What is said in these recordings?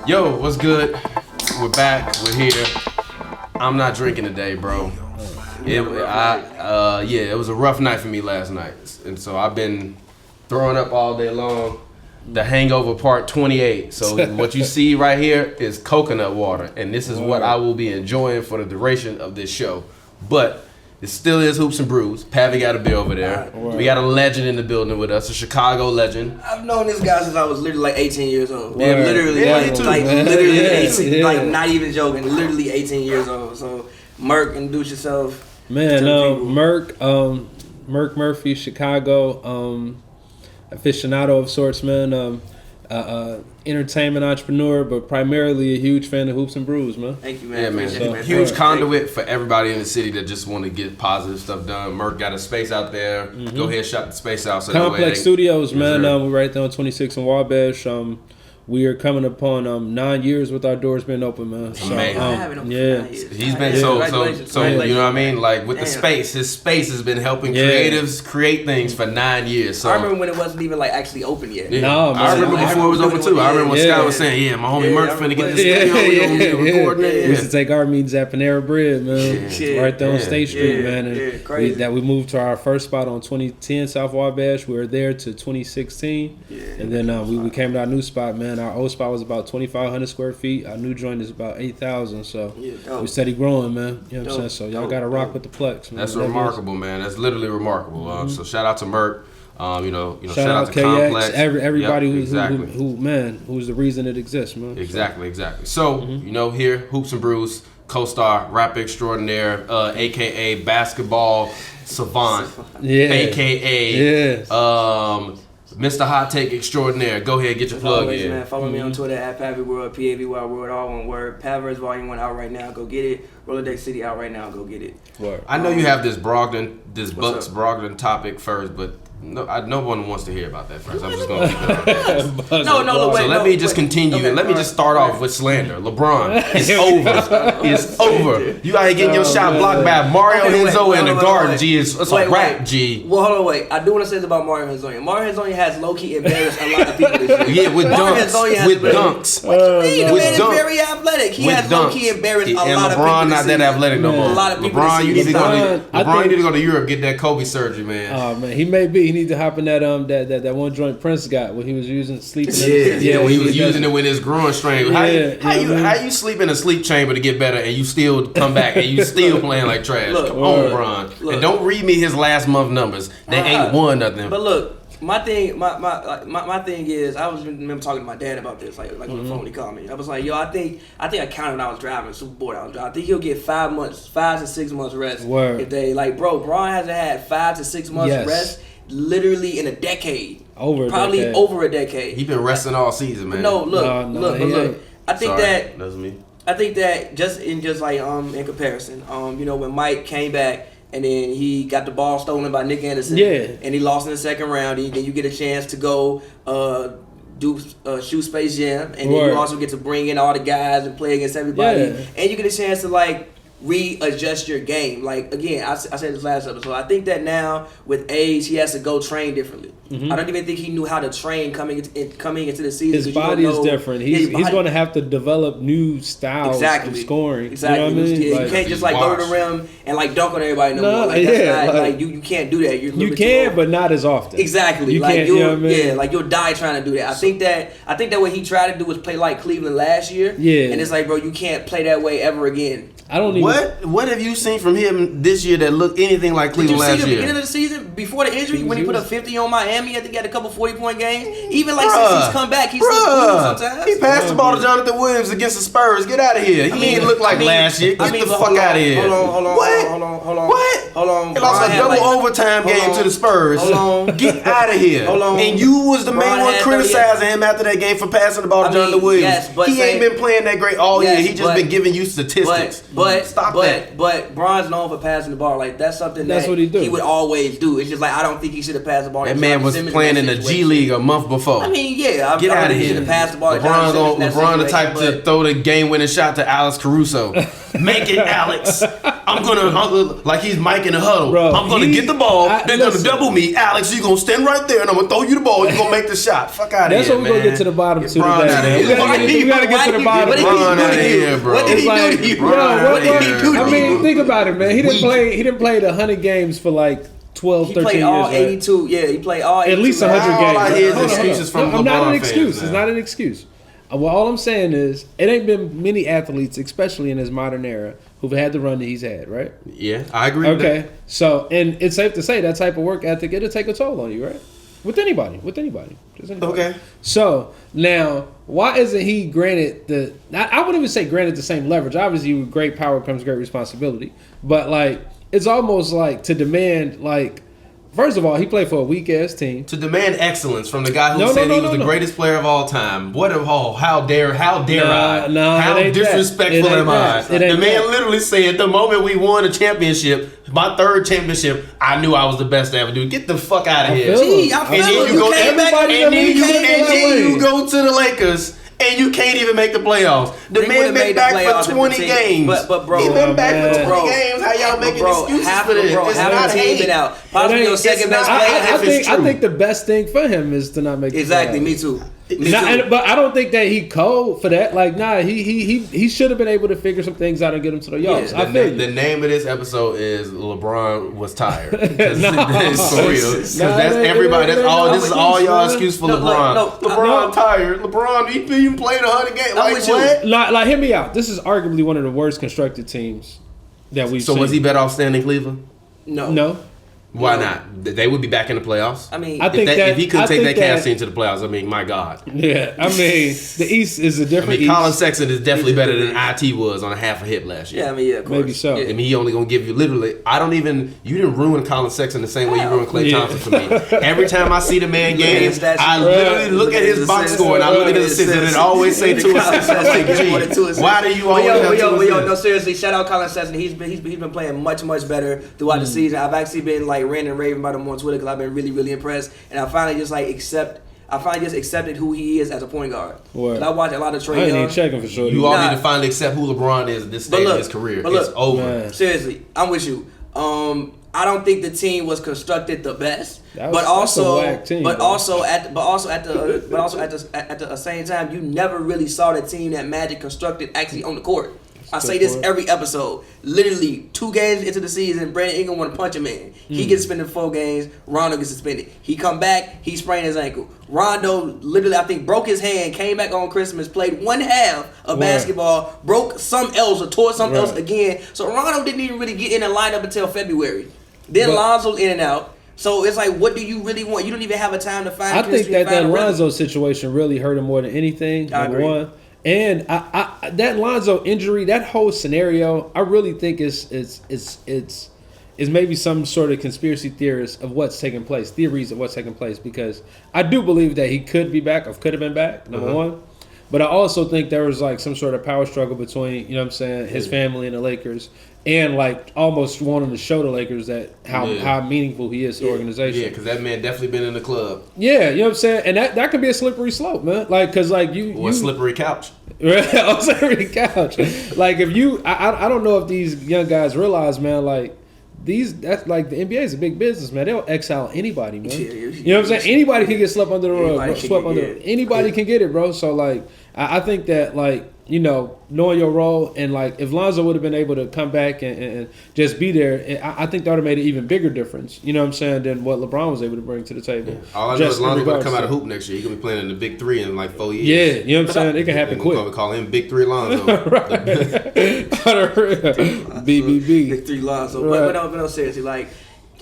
Yo, what's good? We're back. We're here. I'm not drinking today, bro. It was a rough night for me last night, and so I've been throwing up all day long. The Hangover Part 28. So what you see right here is coconut water, and this is what I will be enjoying for the duration of this show. But it still is Hoops and Brews. Pavy got a beer over there. We got a legend in the building with us, a Chicago legend. I've known this guy since I was literally like 18 years old. Yeah, literally, yeah, literally 18, like not even joking, literally 18 years old. So, Merk, introduce yourself. Man, Merk Murphy, Chicago, aficionado of sorts, man. Entertainment entrepreneur, but primarily a huge fan of Hoops and Brews, man. Thank you, man. Yeah, man. So, huge conduit for everybody in the city that just want to get positive stuff done. Merk got a space out there. Go ahead, shop the space out. So Complex Studios, man. We're right there on 26 in Wabash. We are coming upon 9 years with our doors being open, man. So, he's been so you know what I mean? Like with the space, his space has been helping creatives create things for 9 years. So I remember when it wasn't even like actually open yet. Yeah. No, I remember before it was open too. I remember when Scott was saying, my homie Merk's finna get this studio. We recording it. We used to take our meetings at Panera Bread, man. Right there on State Street, man. And we moved to our first spot on 2010 South Wabash. We were there to 2016. And then we came to our new spot, man. Our old spot was about 2,500 square feet. Our new joint is about 8,000. So we steady growing, man. You know what I'm saying? So y'all got to rock with the Plex, man. That's remarkable, man. That's literally remarkable. So shout out to Merk. Shout out to KX, Complex. Everybody who's the reason it exists, man. Exactly. So here Hoops and Brews, co-star, rapper extraordinaire, aka basketball savant, aka Mr. Hot Take Extraordinaire. Go ahead, get your plug in. Man, follow me on Twitter at Pavy World, Pavy World, all one word. Pavers Volume 1 out right now. Go get it. Rolodex City out right now. Go get it. I know you have this Bucks Brogdon topic first, but no one wants to hear about that first. I'm just going to keep it on No, wait. So let me just continue, and let me just start off with slander. LeBron, it's over. It's over. You out here getting your shot blocked by Mario Henzo in the Garden, G. It's a rap, G. Well, hold on, wait. I do want to say this about Mario Henzo. Mario Henzo has low-key embarrassed a lot of people this year. Yeah, with dunks. What you mean? The man is very athletic. He has low-key embarrassed a lot of people. And LeBron not that athletic no more. A lot of people LeBron, you need to go to Europe, get that Kobe surgery, man. Oh, man. He may be. He need to hop in that one joint Prince got when he was using sleeping. When he was using it with his groin strain. How you sleep in a sleep chamber to get better and you still come back and you still playing like trash? Come on, LeBron. And don't read me his last month numbers. They ain't won nothing. But look, my thing is, I remember talking to my dad about this, like on the phone he called me. I was like, yo, I think I counted when I was driving, Super Bowl I was driving. I think he'll get 5 to 6 months rest. If they Braun hasn't had 5 to 6 months rest literally in a decade. Over a decade. He been resting all season, man. Look. I think that's me. I think that in comparison, when Mike came back and then he got the ball stolen by Nick Anderson, and he lost in the second round, and then you get a chance to go shoot Space Jam, and then you also get to bring in all the guys and play against everybody, and you get a chance to readjust your game. Like, again, I said this last episode, I think that now with age he has to go train differently. I don't even think he knew how to train coming into the season. His body is different. He's going to have to develop new styles of scoring. Exactly. You know what I mean? You can't just go to the rim and dunk on everybody no more. You can't do that. You can, but not as often. Exactly. You can't, you know what I mean? You'll die trying to do that. I think that what he tried to do was play like Cleveland last year. Yeah. And it's like, bro, you can't play that way ever again. What have you seen from him this year that looked anything like Cleveland last year? Did you see the beginning of the season before the injury when he put up 50 on Miami? I think he had a couple 40-point games. Even since he's come back, he's still cool sometimes. He passed the ball to Jonathan Williams against the Spurs. Get out of here. He ain't look like last year. Get the fuck out of here. Hold on. He lost a double overtime game to the Spurs. Get out of here. And you was the main one criticizing him after that game for passing the ball to Jonathan Williams. He ain't been playing that great all year. He just been giving you statistics. Stop that. But Bron's known for passing the ball. That's something that's what he would always do. It's just I don't think he should have passed the ball. That man was playing in the G League a month before. Get out of here. He should have passed the ball. LeBron the type to throw the game-winning shot to Alex Caruso. Make it, Alex. I'm gonna like he's Mike in the huddle. Bro, I'm gonna get the ball. They're gonna double me. Alex, you gonna stand right there, and I'm gonna throw you the ball. You gonna make the shot. Fuck out of here, That's what we're gonna get to the bottom to today. We gotta get to the bottom. What did he do to you, bro? What did he do to you? I mean, think about it, man. He didn't play the 100 games for like 12, 13 years. He played all 82. Right? Yeah, he played all 82. At least 100 games. All I hear is excuses from LeBron not an fans, excuse. man. It's not an excuse. Well, all I'm saying is, it ain't been many athletes, especially in this modern era, who've had the run that he's had, right? Yeah, I agree with that. So, and it's safe to say that type of work ethic, it'll take a toll on you, right? With anybody. Just anybody. Okay. So, now, why isn't he granted I wouldn't even say granted the same leverage. Obviously, with great power comes great responsibility. But, like, it's almost like to demand, like, first of all, he played for a weak-ass team. To demand excellence from the guy who said he was the greatest player of all time. How dare I? How disrespectful am I? The man literally said, the moment we won a championship, my third championship, I knew I was the best to ever do it. Get the fuck out of here. Gee, I feel and then you go to the Lakers. And you can't even make the playoffs. The man been back for 20 games. But bro, he been back for 20 games. How y'all making excuses for this? Bro, it's not hate. Been out. Possibly your second best player. I think the best thing for him is to not make the playoffs. Me too. But I don't think that he cold for that. Like, nah, he should have been able to figure some things out and get him to the yards. Yeah, the name of this episode is LeBron was tired. It's for real. Because that's everybody. That's all. This is all y'all excuse for LeBron. LeBron tired. LeBron, he been playing 100 games. Like what? Like, hear me out. This is arguably one of the worst constructed teams that we've seen. So was he better off staying in Cleveland? No. Why not? They would be back in the playoffs. I mean, if he couldn't take that Cavs team to the playoffs, I mean, my God. Yeah, I mean, the East is a different. Colin Sexton is definitely better than IT was on a half a hit last year. Yeah, I mean, of course. Maybe so. Yeah. I mean, he only gonna give you literally. You didn't ruin Colin Sexton the same way you ruined Klay Thompson for me. Every time I see the man games, I literally look at his box score and I look at his assists and it always say 2 assists. I'm like, gee, why do you always have 2 assists? No, seriously, shout out Colin Sexton. He's been playing much better throughout the season. I've actually been like ranting and raving about him on Twitter because I've been really impressed, and I finally just accepted who he is as a point guard. I watch a lot of Trae Young. I ain't even checking for sure. You all need to finally accept who LeBron is at this stage of his career. It's over. Man. Seriously, I'm with you. I don't think the team was constructed the best, but also at the same time, you never really saw the team that Magic constructed actually on the court. I say this every episode. Literally, 2 games into the season, Brandon Ingram want to punch a man. He gets suspended 4 games. Rondo gets suspended. He come back. He sprained his ankle. Rondo literally, I think, broke his hand. Came back on Christmas. Played 1 half of basketball. Broke something else or tore something else again. So Rondo didn't even really get in the lineup until February. Then Lonzo's in and out. So it's like, what do you really want? You don't even have a time to find. I think that Lonzo situation really hurt him more than anything. I agree. One. And I that Lonzo injury, that whole scenario, I really think is maybe some sort of conspiracy theories of what's taking place, because I do believe that he could be back or could have been back, number one. But I also think there was like some sort of power struggle between, you know what I'm saying, his family and the Lakers, and like almost wanting to show the Lakers that how meaningful he is to the organization. Yeah, because that man definitely been in the club. Yeah, you know what I'm saying? And that could be a slippery slope, man. Like, because like a slippery couch. A slippery couch. Like, if you, I don't know if these young guys realize, man, like, that's like the NBA is a big business, man. They'll exile anybody, man. You know what I'm saying? Anybody can get swept under the rug. Anybody can get it, bro. So like, I think that like, you know, knowing your role and like if Lonzo would have been able to come back and just be there, I think that would have made an even bigger difference. You know what I'm saying? Than what LeBron was able to bring to the table. Yeah. All I know is Lonzo going to come out of hoop next year. He's going to be playing in the Big 3 in like 4 years. Yeah, you know what I'm saying? It can happen quick. We'll call him Big 3 Lonzo. BBB. Big 3 Lonzo. Right. But no, seriously, like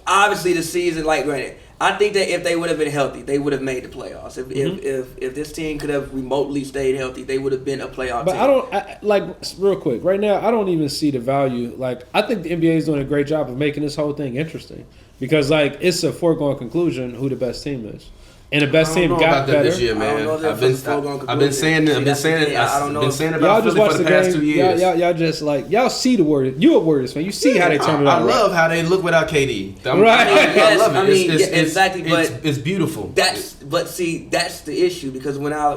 obviously the season, like granted, I think that if they would have been healthy, they would have made the playoffs. If this team could have remotely stayed healthy, they would have been a playoff team. But like real quick, right now, I don't even see the value. Like, I think the NBA is doing a great job of making this whole thing interesting because, like, it's a foregoing conclusion who the best team is. And the best team got better. This year, man. I've been saying about Philly for the past 2 years. Y'all just like y'all see the word. You a Warriors fan. You see how they turn it out. I love how they look without KD. Right. I love it. I mean, exactly. But it's beautiful. That's the issue because when I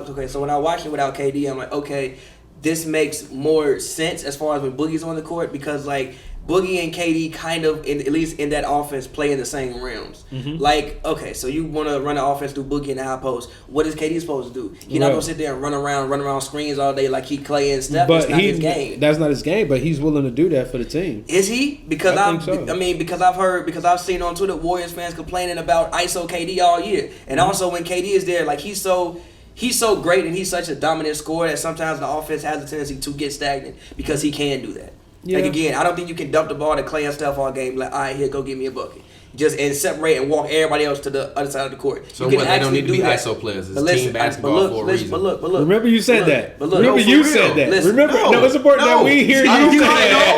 watch it without KD, I'm like, okay, this makes more sense as far as when Boogie's on the court because like Boogie and KD kind of, at least in that offense, play in the same realms. Like, okay, so you want to run an offense through Boogie in the high post. What is KD supposed to do? He's not going to sit there and run around screens all day like he Clay and Steph. That's not his game. That's not his game, but he's willing to do that for the team. Is he? Because because I've seen on Twitter Warriors fans complaining about ISO KD all year. And also when KD is there, like he's so great and he's such a dominant scorer that sometimes the offense has a tendency to get stagnant because he can do that. Yeah. Like again, I don't think you can dump the ball to Clay and Steph all game. Like, all right, here, go get me a bucket. And separate and walk everybody else to the other side of the court. So they don't need to be ISO players. It's team basketball for a reason. But look. Remember you said that. Remember you said that. It's important that we hear you say that.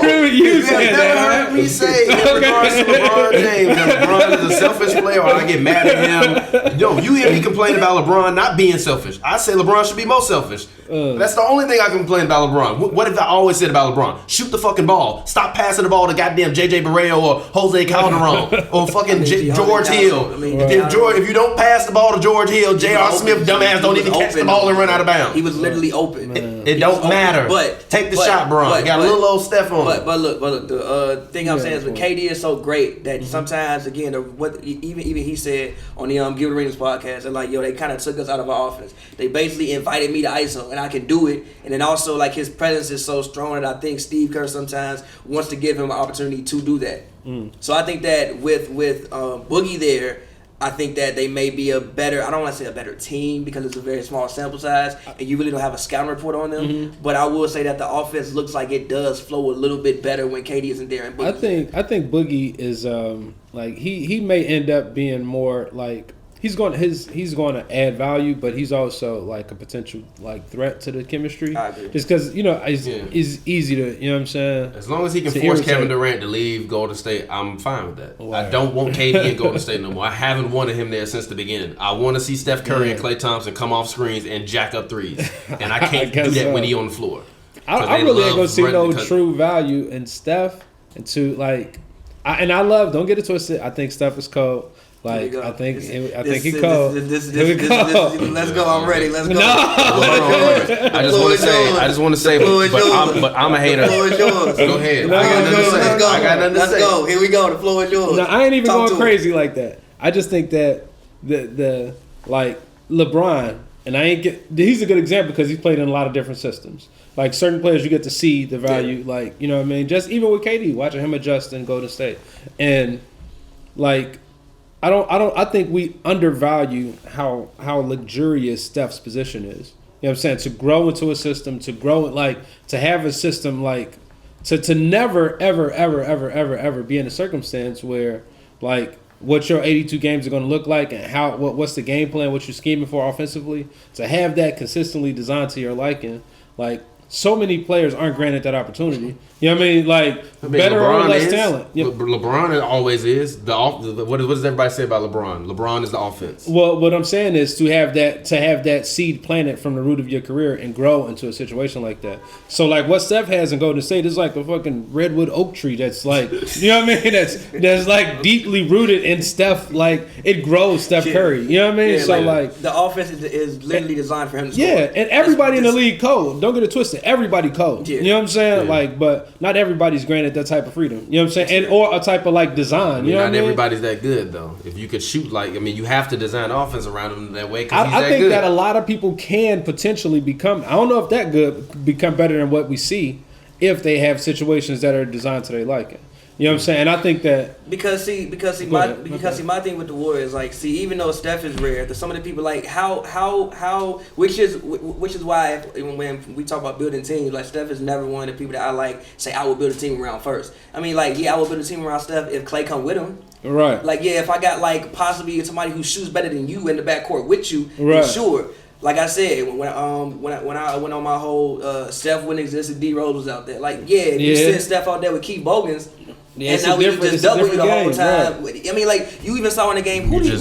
Remember you said that. Never heard me say in regards to LeBron James that LeBron is a selfish player or I get mad at him. No, you hear me complain about LeBron not being selfish. I say LeBron should be more selfish. That's the only thing I can complain about LeBron. What have I always said about LeBron? Shoot the fucking ball. Stop passing the ball to goddamn JJ Barea or Jose Calderon or fucking George Hill. If you don't pass the ball to George Hill, J.R. Smith, dumbass, don't even catch the ball and run out of bounds. He was literally open. It don't matter. But take the shot, Bron. Got a little old Steph on. But look. The thing I'm saying is, when KD is so great that sometimes again, what even he said on the Gilbert Arenas podcast, they're like, yo, they kind of took us out of our offense. They basically invited me to ISO, and I can do it. And then also like his presence is so strong that I think Steve Kerr sometimes wants to give him an opportunity to do that. So I think that with Boogie there, I think that they may be a better, I don't want to say a better team because it's a very small sample size and you really don't have a scouting report on them. But I will say that the offense looks like it does flow a little bit better when KD isn't there. And Boogie's I think Boogie is like he may end up being more like he's going to add value, but he's also like a potential like threat to the chemistry. I agree. Just because it's easy to, you know what I'm saying. As long as he can force Kevin Durant to leave Golden State, I'm fine with that. Wow. I don't want KD in Golden State no more. I haven't wanted him there since the beginning. I want to see Steph Curry and Klay Thompson come off screens and jack up threes, and I can't do that when he on the floor. I really ain't gonna see no true value in Steph and to like, don't get it twisted. I think Steph is cold. Like I think he cold. Let's go. I'm ready. Let's go. No. I just want to say, but I'm a hater. The floor is yours. Go ahead. I got nothing to say. Let's go. Here we go. The floor is yours. No, I ain't even going crazy like that. I just think that the like LeBron, and he's a good example because he's played in a lot of different systems. Like certain players, you get to see the value. Like, you know what I mean. Just even with KD, watching him adjust in Golden State, and like. I think we undervalue how luxurious Steph's position is. You know what I'm saying? To grow into a system, to have a system like to never ever be in a circumstance where like what your 82 games are going to look like and what's the game plan, what you're scheming for offensively, to have that consistently designed to your liking, like. So many players aren't granted that opportunity. You know what I mean? Like better LeBron or less talent. Yeah. LeBron always is. What does everybody say about LeBron? LeBron is the offense. Well, what I'm saying is to have that seed planted from the root of your career and grow into a situation like that. So like what Steph has in Golden State is like a fucking redwood oak tree that's like, you know what I mean? That's like deeply rooted in Steph. Like it grows Steph Curry. You know what I mean? Yeah, so like the offense is literally designed for him to score. Yeah, and everybody in the league cold. Don't get it twisted. Everybody cold. Yeah. You know what I'm saying? Yeah. Like, but not everybody's granted that type of freedom. You know what I'm saying? And or a type of like design. You know what I mean? Not everybody's that good though. If you could shoot you have to design offense around him that way. I think that a lot of people can potentially become. I don't know if that good become better than what we see if they have situations that are designed to their liking. You know what I'm saying? And I think that because my thing with the Warriors, like, see, even though Steph is rare, some of the people like which is why when we talk about building teams, like Steph is never one of the people that I like say I would build a team around first. I mean, like, yeah, I would build a team around Steph if Klay come with him. Right. Like, yeah, if I got like possibly somebody who shoots better than you in the backcourt with you, then sure. Like I said, when I went on my whole Steph wouldn't exist if D Rose was out there. Like, if you send Steph out there with Keith Bogans. Yeah, and now we just double you the whole time. Right. I mean, like, you even saw in the game who did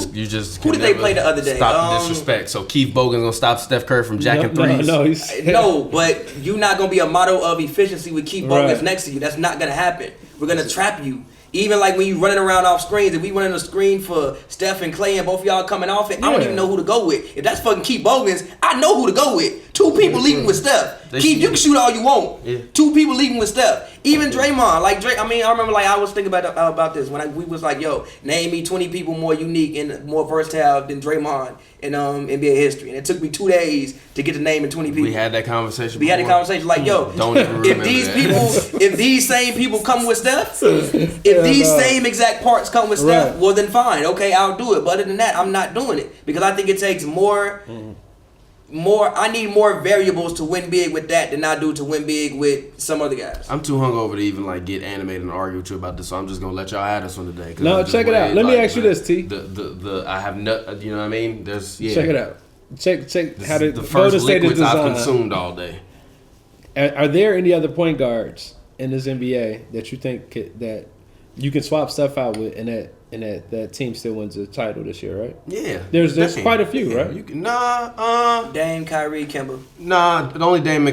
they play the other day? Stop the disrespect. So Keith Bogan's gonna stop Steph Curry from jacking threes. No, but you're not gonna be a model of efficiency with Keith Bogans next to you. That's not gonna happen. We're gonna trap you. Even like when you running around off screens, if we running a screen for Steph and Klay and both of y'all coming off it, I don't even know who to go with. If that's fucking Keith Bogans, I know who to go with. Two people leaving with Steph. Keith, you can shoot all you want. Yeah. 2 people leaving with Steph. Even Draymond, like Drake. I mean, I remember like I was thinking about this when we was like, yo, name me 20 people more unique and more versatile than Draymond in NBA history, and it took me 2 days to get the name of 20 people. We had that conversation. Had a conversation like, yo, don't even if these people, if these same people come with Steph, if these same exact parts come with Steph, well then fine, okay, I'll do it. But other than that, I'm not doing it because I think it takes more. I need more variables to win big with that than I do to win big with some other guys. I'm too hungover to even like get animated and argue with you about this, so I'm just gonna let y'all have this one today. No, check it out. Let me ask you this, T. I have no, you know what I mean? Check it out. Check how the first liquids I've consumed all day. Are there any other point guards in this NBA that you think that you can swap stuff out with, and that team still wins the title this year, right? Yeah. There's quite a few, right? You can, Dame, Kyrie, Kemba. Nah, only Dame.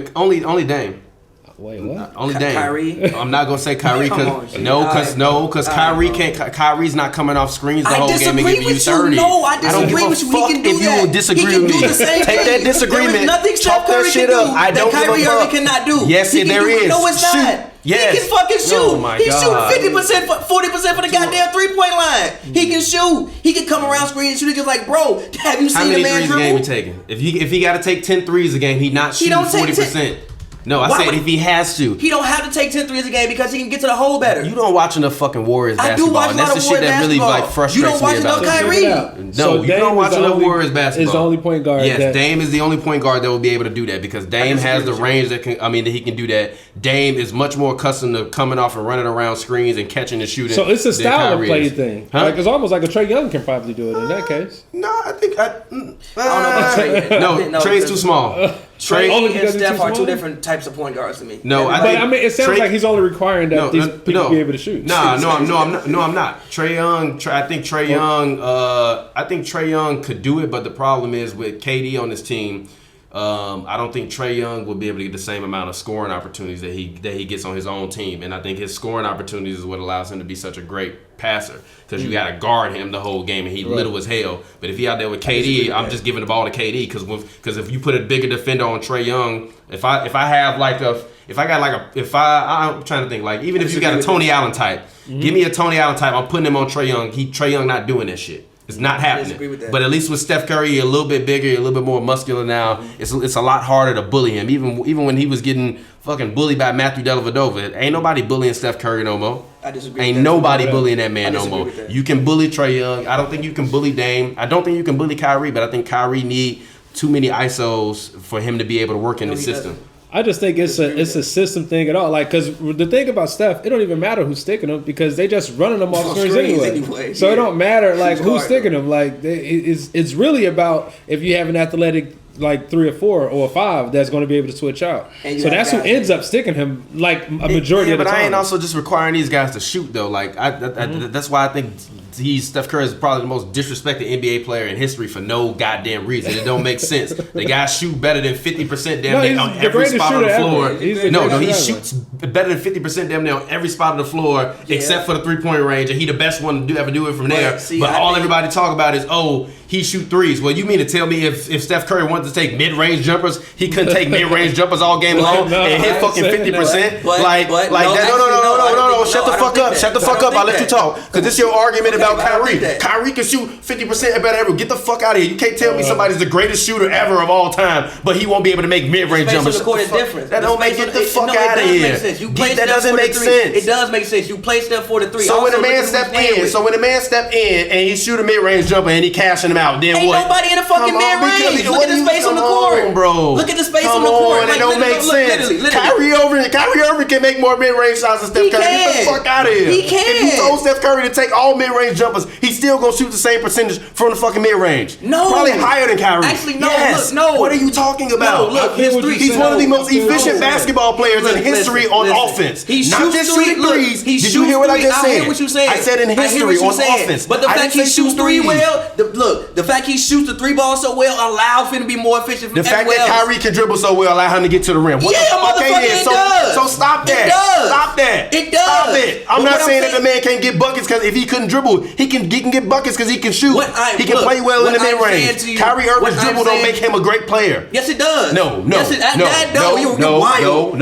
Wait, what? Only Dame. Kyrie. I'm not gonna say Kyrie because Kyrie can't. Kyrie's not coming off screens the whole game and giving you 30. No, I disagree with you. He can do if that. you will disagree with me. Take that disagreement. There is nothing Chalk Steph Curry that shit can up. do I don't that Kyrie give a fuck. Irving cannot do. Yes, there is. No, it's not. Yes. He can fucking shoot. Oh my He's God. shooting 50%, 40% for the goddamn 3-point line. He can shoot. He can come around screen and shoot it just like, bro, have you How seen many the man threes a game he dribble? taking? If he got to take 10 threes a game, he not shooting don't take 40%. No, I Why? said if he has to. He don't have to take 10 threes a game because he can get to the hole better. You don't watch enough fucking Warriors I basketball. do watch And a lot that's the of shit that really basketball. like frustrates You don't watch me about enough it. Kyrie. No, you don't watch enough Warriors basketball. Is the only point guard. Yes, Dame is the only point guard that will be able to do that because Dame has the range that he can do that. Dame is much more accustomed to coming off and running around screens and catching and shooting. So it's a style of play is. thing. Huh? Like it's almost like a Trae Young can probably do it in that case. No, I think I don't know about Trae. No, Trae's too small. Trae Only and because he's Steph too are two small? different types of point guards to me. No, But I mean, it sounds like he's only requiring that these people be able to shoot. I'm not. Trae Young. I think Trae Young could do it, but the problem is with KD on this team. I don't think Trae Young will be able to get the same amount of scoring opportunities that he gets on his own team, and I think his scoring opportunities is what allows him to be such a great passer because you got to guard him the whole game, and he little as hell. But if he out there with KD, I'm just giving the ball to KD because if you put a bigger defender on Trae Young, I'm trying to think like even if you got a Tony Allen type, give me a Tony Allen type, I'm putting him on Trae Young. Trae Young not doing that shit. It's not happening. But at least with Steph Curry, you're a little bit bigger, you're a little bit more muscular now. It's a lot harder to bully him. Even when he was getting fucking bullied by Matthew Dellavedova, ain't nobody bullying Steph Curry no more. I disagree. Ain't nobody bullying that man no more. You can bully Trae Young. I don't think you can bully Dame. I don't think you can bully Kyrie, but I think Kyrie need too many ISOs for him to be able to work in the system. Doesn't. I just think it's a system thing at all. Like, because the thing about Steph, it don't even matter who's sticking them because they just running them off screens anyway. So it don't matter like who's sticking them. Like, it's really about if you have an athletic like 3 or 4 or 5 that's going to be able to switch out. So that's who ends up sticking him like a majority of the time. But I ain't also just requiring these guys to shoot though. Like that's why I think Steph Curry is probably the most disrespected NBA player in history for no goddamn reason. It don't make sense. The guy shoot better than 50% damn near on every spot on the floor. He shoots better than 50% damn near on every spot of the floor except for the 3-point range, and he the best one to ever do it from there. But everybody talk about is he shoot threes. Well, you mean to tell me if Steph Curry wanted to take mid-range jumpers, he couldn't take mid-range jumpers all game long and hit fucking 50%? No. Shut the fuck up. Shut the fuck up. I'll let you talk. Because this is your argument about Kyrie. Kyrie can shoot 50% and better ever. Get the fuck out of here. You can't tell me somebody's the greatest shooter ever of all time, but he won't be able to make mid-range jumpers. That don't make it the fuck out of here. That doesn't make sense. It does make sense. You play Steph for the 3. So when a man step in and he shoot a mid-range jumper and he cashing him out, then ain't what? Ain't nobody in the fucking mid-range. Look at the space on the court, bro. Look at the space on the court. It don't make sense. Kyrie Irving can make more mid-range shots than Steph Curry. Get the fuck out of here. He can. If you told Steph Curry to take all mid-range jumpers, he's still gonna shoot the same percentage from the fucking mid-range. No. Probably higher than Kyrie. Actually, no. Yes. Look, no. What are you talking about? No, look, he's one of the most efficient basketball players in history on offense. Not just shooting threes. Did you hear what I just said? I hear what you saying. I said in history on offense. But the fact he shoots 3 well, the fact he shoots the 3 ball so well allows him to be more efficient. The fact that Kyrie can dribble so well allow him to get to the rim. It does. So stop that. It does. Stop that. It does. Stop it. I'm not saying that the man can't get buckets because if he couldn't dribble, he can get buckets because he can shoot. He can play well in the mid range. Kyrie Irving's dribble don't make him a great player. Yes, it does. No. You're wild.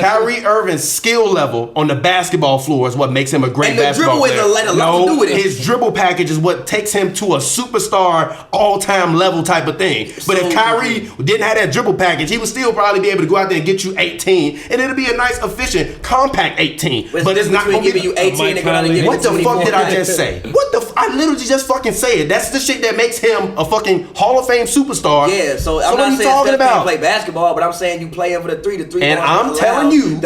Kyrie Irving's skill level on the basketball floor is what makes him a great basketball player. His dribble package is what takes him to a superstar all-time level type of thing. But if Kyrie didn't have that dribble package, he would still probably be able to go out there and get you 18, and it'll be a nice, efficient, compact 18. But it's not going to give you 18 and go out and give you 24. What the fuck did I just say? I literally just fucking said it. That's the shit that makes him a fucking Hall of Fame superstar. Yeah, so I'm not saying Steph can't play basketball, but I'm saying you play him for the three. And I'm telling you,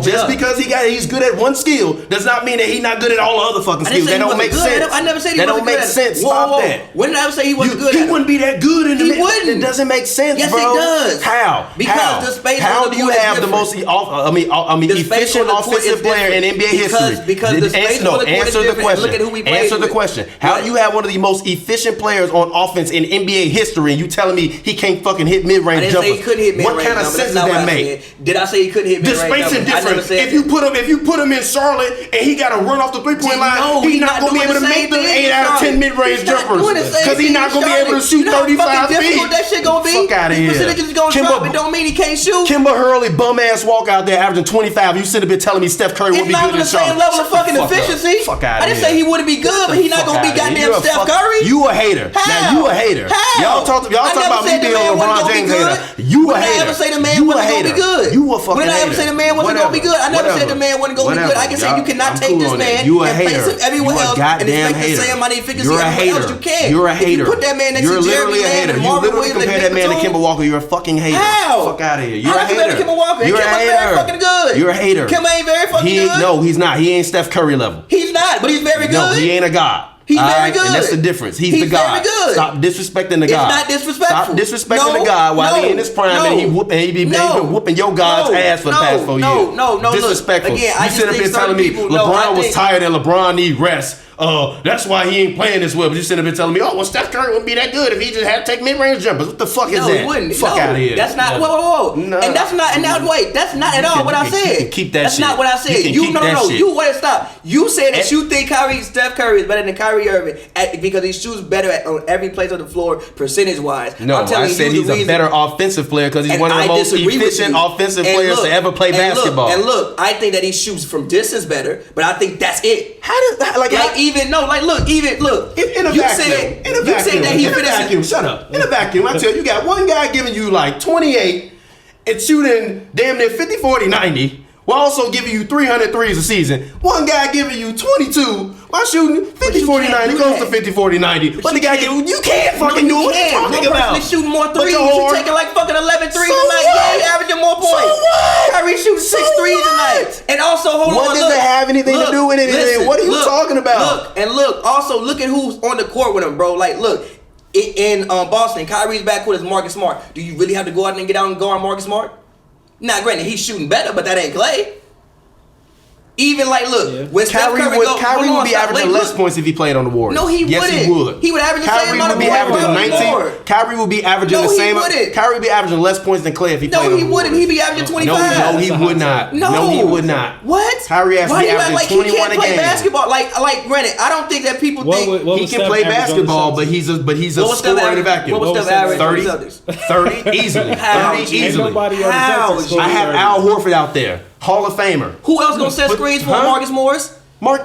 just because he's good at one skill does not mean that he's not good at all the other fucking skills. That don't make sense. I never said he that wasn't don't good make sense. Stop that. When did I ever say he wasn't good? He wouldn't be that good in the middle. It doesn't make sense, yes, bro. Yes, it does. How? Because the space How on the do you have the most efficient offensive player in NBA history? Because the space on the court is different. Look at who we played Answer the question. How do you have one of the most efficient players on offense in NBA history and you telling me he can't fucking hit mid-range jumpers? I didn't say he couldn't hit mid-range. What kind of sense does that make? Did I say he couldn't hit mid-range? The spacing different. If you put him in Charlotte and he got to run off the 3-point line, he's not going to be able to make them 8 out of 10 mid-range jumpers because he's not going to be able to shoot 35 feet. That shit going to be? Fuck out of here. Percentage is going to drop. It don't mean he can't shoot. Kimber Hurley bum ass walk out there averaging 25. You sit up here telling me Steph Curry would be good in Charlotte. It's not on the same level of fucking efficiency. Fuck out of here. I didn't say he wouldn't be good, but he's not going to be goddamn Steph Curry. You a hater. Now you a hater. Y'all talk about me being a LeBron James hater. You a hater. When I ever say the man wasn't going to be good? You a fucking hater. When I ever say the man wasn't going to be good? I never said the man wasn't going to be good. I can say you cannot take this man and place him everywhere else and expect the same money efficiency everywhere else. You can't. You're a hater. If you put that man next to Jeremy Lamb and Marvin Williams, compare that man to Kemba Walker. You're a fucking hater. How? Fuck out of here. You're a hater. How Kemba Walker? You're a hater. Very fucking good. You're a hater. Kemba ain't very fucking good. No, he's not. He ain't Steph Curry level. He's not, but he's very good. No, he ain't a god. He's very good. And that's the difference. He's the God. Very good. Stop disrespecting the God. It's not disrespectful. Stop disrespecting the God while he in his prime and he be whooping your God's ass for the past 4 years. No. Disrespectful. Again, you sit up here telling me LeBron was tired and LeBron need rest. That's why he ain't playing this well. But you sitting up here telling me, well, Steph Curry wouldn't be that good if he just had to take mid-range jumpers. What the fuck is that? No, he wouldn't. Fuck out of here. That's not. Whoa. No. And that's not. And now wait, that's not at all what I said. Keep that. That's shit. not what I said. You wait, stop. You said that you think Steph Curry is better than Kyrie Irving because he shoots better on every place on the floor percentage-wise. No, I said he's a better offensive player because he's one of the most efficient offensive players to ever play basketball. And look, I think that he shoots from distance better, but I think that's it. In a vacuum. Shut up. In a vacuum, I tell you, got one guy giving you like 28 and shooting damn near 50, 40, 90. While also giving you 300 threes a season. One guy giving you 22 while shooting 50, 40, 90, close to 50, 40, 90. But the guy you can't fucking do it. What you talking about? He's shooting more threes. He's taking like fucking 11 threes tonight. Yeah, he's averaging more points. So what? Kyrie shooting 6 threes tonight. And also, hold on. What does it have anything to do with anything? What are you talking about? Also, look at who's on the court with him, bro. Like, look. In Boston, Kyrie's backcourt is Marcus Smart. Do you really have to go out and get out and guard Marcus Smart? Now, granted, he's shooting better, but that ain't Clay. Even when Kyrie would be averaging less points if he played on the Warriors. No, he wouldn't. Yes, he would. He would average the same amount of points. Kyrie would be averaging the same. Kyrie would be averaging less points than Clay if he played on the Warriors. No, he wouldn't. He'd be averaging 25. No, he would not. No, he would not. What? Kyrie has to be averaging 21 a game. He can't play basketball. Like, granted, I don't think that people think he can play basketball, but he's a scorer in a vacuum. What was Steph average? 30 easily. 30 easily. I have Al Horford out there. Hall of Famer. Who else gonna set screens for Marcus Morris?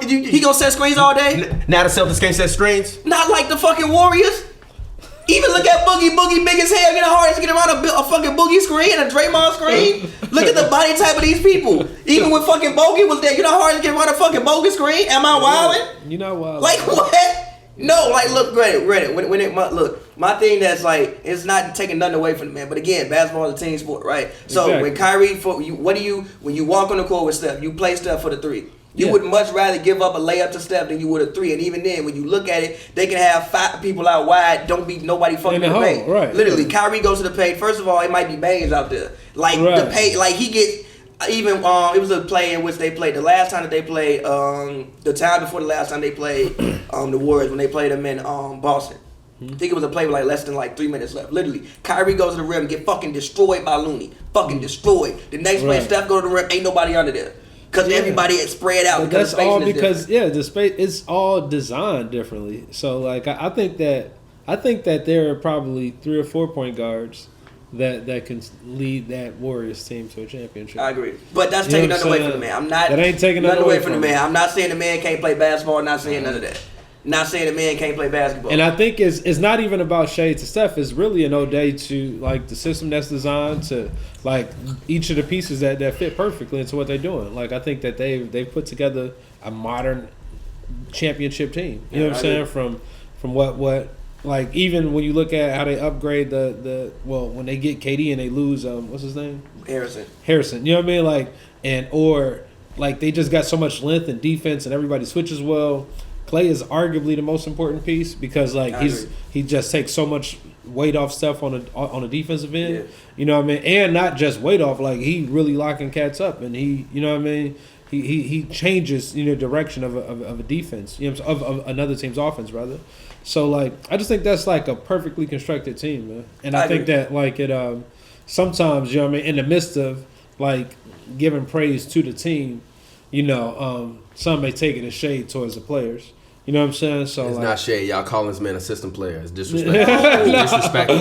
He gonna set screens all day? Now the Celtics can't set screens? Not like the fucking Warriors. Even look at Boogie big as hell, get a hard to get around a fucking Boogie screen and a Draymond screen. Look at the body type of these people. Even when fucking Bogey was there, you know how hard to get around a fucking Bogey screen? Am I wildin'? You know wildin'. Like what? No, like look, granted. My thing that's like, it's not taking nothing away from the man. But again, basketball is a team sport, right? So when Kyrie, when you walk on the court with Steph, you play Steph for the three. You would much rather give up a layup to Steph than you would a three. And even then, when you look at it, they can have 5 people out wide. Don't be nobody fucking in the paint. Right. Literally, Kyrie goes to the paint. First of all, it might be Baines out there. Like the paint, like he gets. Even it was a play in which they played the last time that they played the time before the last time they played the Warriors when they played them in Boston. I think it was a play with like less than like 3 minutes left. Literally, Kyrie goes to the rim, get fucking destroyed by Looney. Fucking destroyed. The next play, Steph go to the rim, ain't nobody under there. Because everybody is spread out. But because that's all because the space it's all designed differently. So like I think that there are probably 3 or 4 point guards that can lead that Warriors team to a championship. I agree. But that's taking nothing away from the man. That ain't taking nothing away from the man. I'm not saying the man can't play basketball. I'm not saying none of that. Not saying the man can't play basketball. And I think it's not even about shade to Steph. It's really an ode to like the system that's designed to like each of the pieces that fit perfectly into what they're doing. Like I think that they've put together a modern championship team. You know what I'm saying? From what like even when you look at how they upgrade the when they get KD and they lose what's his name? Harrison. You know what I mean? Like or they just got so much length and defense and everybody switches well. Clay is arguably the most important piece because he just takes so much weight off stuff on a defensive end. Yeah. You know what I mean? And not just weight off, like he really locking cats up and he you know what I mean? He changes, direction of a defense, of another team's offense rather. So I just think that's like a perfectly constructed team, man. And I think that it sometimes, you know what I mean, in the midst of giving praise to the team, some may take it as shade towards the players. You know what I'm saying? So it's not shade. Y'all calling this man a system player. It's disrespectful. Disrespectful.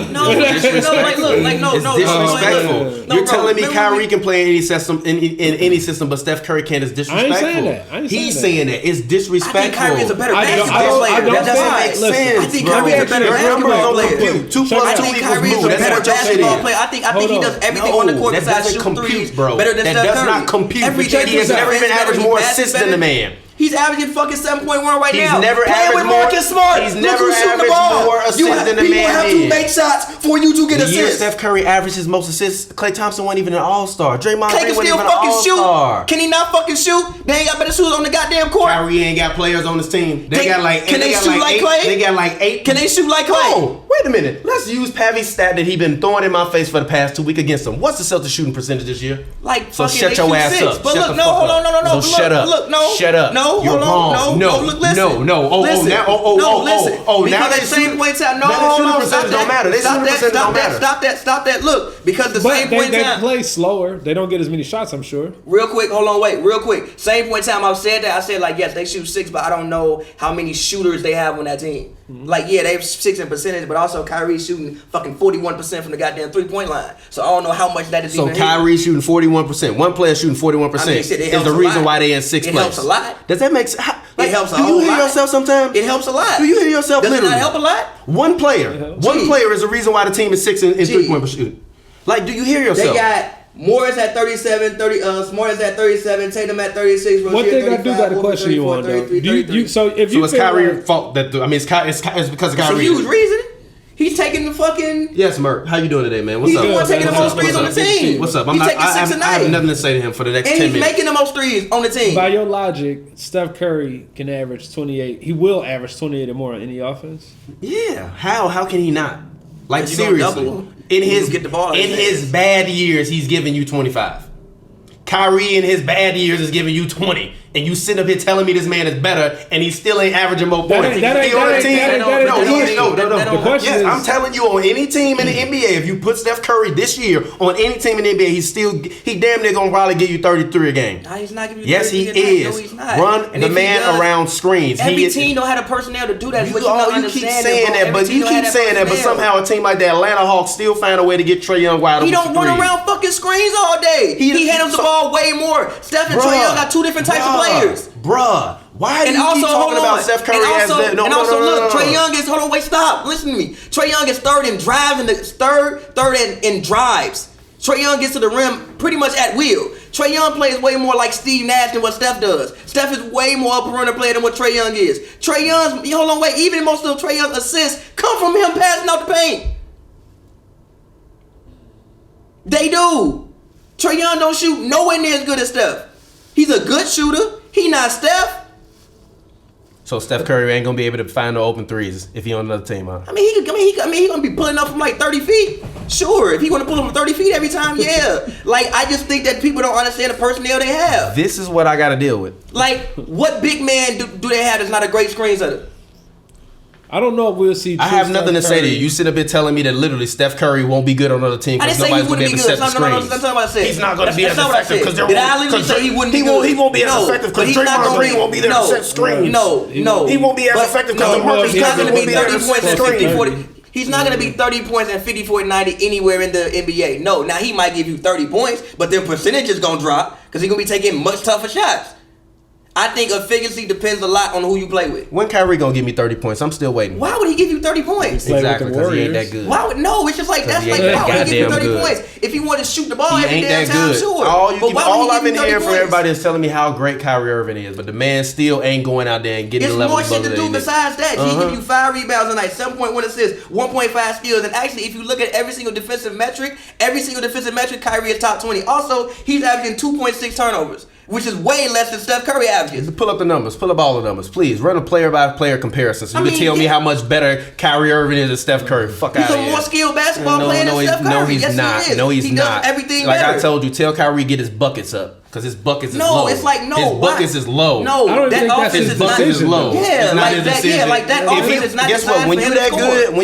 Disrespectful. You're telling me Kyrie can play in any system, but Steph Curry can't. It's disrespectful. I ain't saying that. He's saying that. It's disrespectful. I think Kyrie is a better basketball player. That doesn't make sense. I think Kyrie is a better basketball player. 2 + 2 I think Kyrie is a better basketball player. I think he does everything on the court besides shoot threes better than Steph Curry. That does not compute. He has never even averaged more assists than the man. He's averaging fucking 7.1 right now. He's never averaged more. He's never averaged more assists than the man. People have to make shots for you to get assists. The year Steph Curry averaged his most assists, Klay Thompson wasn't even an All-Star. Draymond Green wasn't even an All-Star. Can he not fucking shoot? They ain't got better shooters on the goddamn court. Kyrie ain't got players on his team. They got like 8. Can they shoot like Klay? They got like 8. Can they shoot like Klay? Oh, wait a minute. Let's use Pavy's stat that he been throwing in my face for the past 2 weeks against them. What's the Celtics shooting percentage this year? So shut your ass up. But look, no, hold on, no. So shut up. Look, no. Shut up. No, you're wrong. No, look, listen. No. Listen. Now at the same point in time, percentage don't matter. Stop that. Look, because the same point in time, they play slower. They don't get as many shots, I'm sure. Real quick, hold on, wait. Real quick. Same point in time, I said yes, they shoot 6, but I don't know how many shooters they have on that team. Mm-hmm. They have 6 in percentage, but also Kyrie shooting fucking 41% from the goddamn 3-point line. So I don't know how much that is. So Kyrie shooting 41%. One player shooting 41% is the reason why they in 6th place. It helps a lot. Does that make sense? It helps a whole lot. Do you hear lot. yourself sometimes? It helps a lot. Do you hear yourself Does literally? Does it not help a lot? One player is the reason why the team is 6 in 3-point shooting. Do you hear yourself? They got Morris at 37, Morris at 37, Tatum at 36. One thing I do got to question you on though. So it's Kyrie's fault that it's because of Kyrie. It's a huge reason. He's taking the fucking. Yes, Merk. How you doing today, man? What's He's up? the one taking the most threes on the team. What's up? He's taking 6 a night. I have nothing to say to him for the next 10 minutes. And he's making the most threes on the team. By your logic, Steph Curry can average 28. He will average 28 or more on any offense. Yeah. How can he not? Seriously. In his bad years, he's giving you 25. Kyrie in his bad years is giving you 20. And you sitting up here telling me this man is better, and he still ain't averaging more points. No. The question is, I'm telling you, on any team in the NBA, if you put Steph Curry this year on any team in the NBA, he damn near gonna probably give you 33 a game. Nah, he's not giving you 33 yes, he a game. is. No, he's not. Run the man around screens. Every team don't have the personnel to do that. You keep saying that, but somehow a team like the Atlanta Hawks still find a way to get Trae Young wide open. He don't run around fucking screens all day. He handles the ball way more. Steph and Trae Young got 2 different types of players. Bruh, why do you keep talking about Steph Curry as that? Look, Trae Young is, hold on, wait, stop, listen to me. Trae Young is third in drives in drives. Trae Young gets to the rim pretty much at will. Trae Young plays way more like Steve Nash than what Steph does. Steph is way more upper runner player than what Trae Young is. Trae Young's, hold on, wait, even most of Trae Young's assists come from him passing out the paint. They do. Trae Young don't shoot nowhere near as good as Steph. He's a good shooter. He not Steph. So Steph Curry ain't gonna be able to find the open threes if he on another team, huh? He gonna be pulling up from 30 feet. Sure, if he wanna pull up from 30 feet every time, yeah. I just think that people don't understand the personnel they have. This is what I gotta deal with. What big man do they have that's not a great screen setter? I don't know if we'll see. I have nothing to say to you. You sit up here telling me that literally Steph Curry won't be good on another team because nobody's going to be able to set the screens. That's not what I said. He's not going to be as effective because Did I literally say he wouldn't be good? He won't be as effective because Draymond Green won't be there to set screens. No. He won't be as effective because he's not going to be 30 30 points and 50-40. He's not going to be 30 points and 50-40-90 anywhere in the NBA. No. Now, he might give you 30 points, but their percentage is going to drop because he's going to be taking much tougher shots. I think efficiency depends a lot on who you play with. When Kyrie gonna give me 30 points? I'm still waiting. Why would he give you 30 points? Exactly, because he ain't that good. Why would it's just like that's like why would he give you 30 points? If he wanted to shoot the ball every damn time, sure. All I've been hearing from everybody is telling me how great Kyrie Irving is, but the man still ain't going out there and getting the level. It's more shit to do besides that. He give you 5 rebounds a night, 7.1 assists, 1.5 steals, and actually, if you look at every single defensive metric, Kyrie is top 20. Also, he's averaging 2.6 turnovers, which is way less than Steph Curry averages. Pull up the numbers. Pull up all the numbers. Please, run a player-by-player comparison so you can tell me how much better Kyrie Irving is than Steph Curry. Fuck out of here. He's a more skilled basketball player than Steph Curry. No, he's not. No, he's not. Does everything like better. I told you, tell Kyrie get his buckets up. Because his buckets is low. No, it's like, no. His buckets is low. No, I don't that think that's offense his is not. decision. Low. Yeah, like that. Yeah, like that offense is not. Guess what? When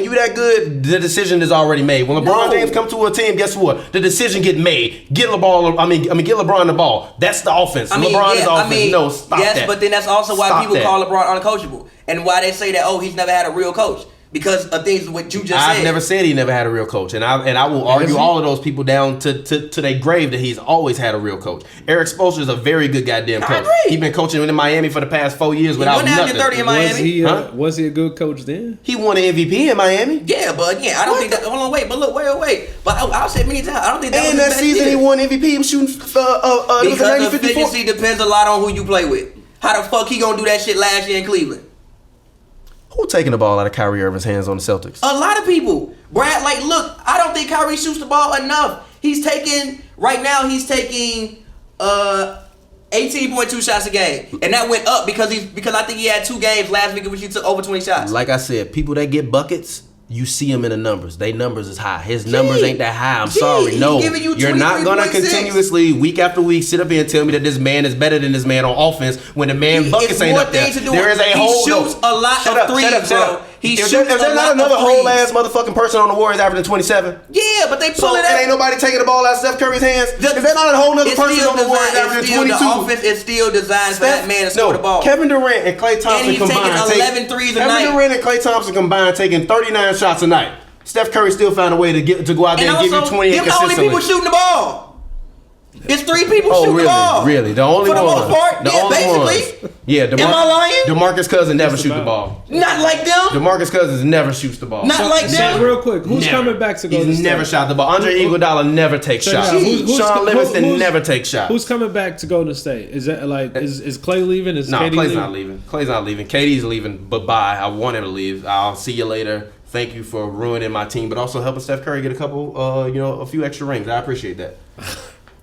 you that good, the decision is already made. When LeBron James come to a team, guess what? The decision get made. Get LeBron the ball. That's the offense. LeBron is offense. Stop that. Yes, but then that's also why people call LeBron uncoachable, and why they say that he's never had a real coach. Because of things what you just said. I've never said he never had a real coach. And I will argue all of those people down to their grave that he's always had a real coach. Eric Spoelstra is a very good goddamn coach. He's been coaching in Miami for the past 4 years without nothing. 30 in Miami. Was he a good coach then? He won an MVP in Miami. Yeah, but again, I don't think that. Hold on, wait. But look, wait. But I've said many times, I don't think that was that his best season year. He won MVP. He was shooting because efficiency depends a lot on who you play with. How the fuck he gonna do that shit last year in Cleveland? Who taking the ball out of Kyrie Irving's hands on the Celtics? A lot of people. Brad, look, I don't think Kyrie shoots the ball enough. Right now he's taking 18.2 shots a game. And that went up because I think he had 2 games last week in which he took over 20 shots. Like I said, people that get buckets, you see them in the numbers. They numbers is high. His numbers ain't that high. I'm sorry. No. You're not going to continuously, week after week, sit up here and tell me that this man is better than this man on offense when the man buckets ain't up there. There is a hole. He shoots a lot of threes, bro. Is there not another whole ass motherfucking person on the Warriors averaging 27? Yeah, but they pull it out. And ain't nobody taking the ball out of Steph Curry's hands? Is there not a whole other person on the Warriors averaging 22? The offense is still designed for that man to score the ball. Kevin Durant and Klay Thompson combined. And he's taking 11 threes a night. Kevin Durant and Klay Thompson combined taking 39 shots a night. Steph Curry still found a way to go out there and give you 20 consistently. The only people shooting the ball. It's 3 people shooting the ball. Really? The only one. For the most part, basically. Yeah, am I lying? DeMarcus Cousins never shoot the ball. Not like them. DeMarcus Cousins never shoots the ball. Not like them. Real quick, who's coming back to go to the He's never shot the ball. Andre Iguodala never takes shots. Sean Livingston never takes shots. Who's coming back to Golden State? Is that is Klay leaving? No, Klay's not leaving. Klay's not leaving. KD's leaving. Bye. I want him to leave. I'll see you later. Thank you for ruining my team, but also helping Steph Curry get a few extra rings. I appreciate that.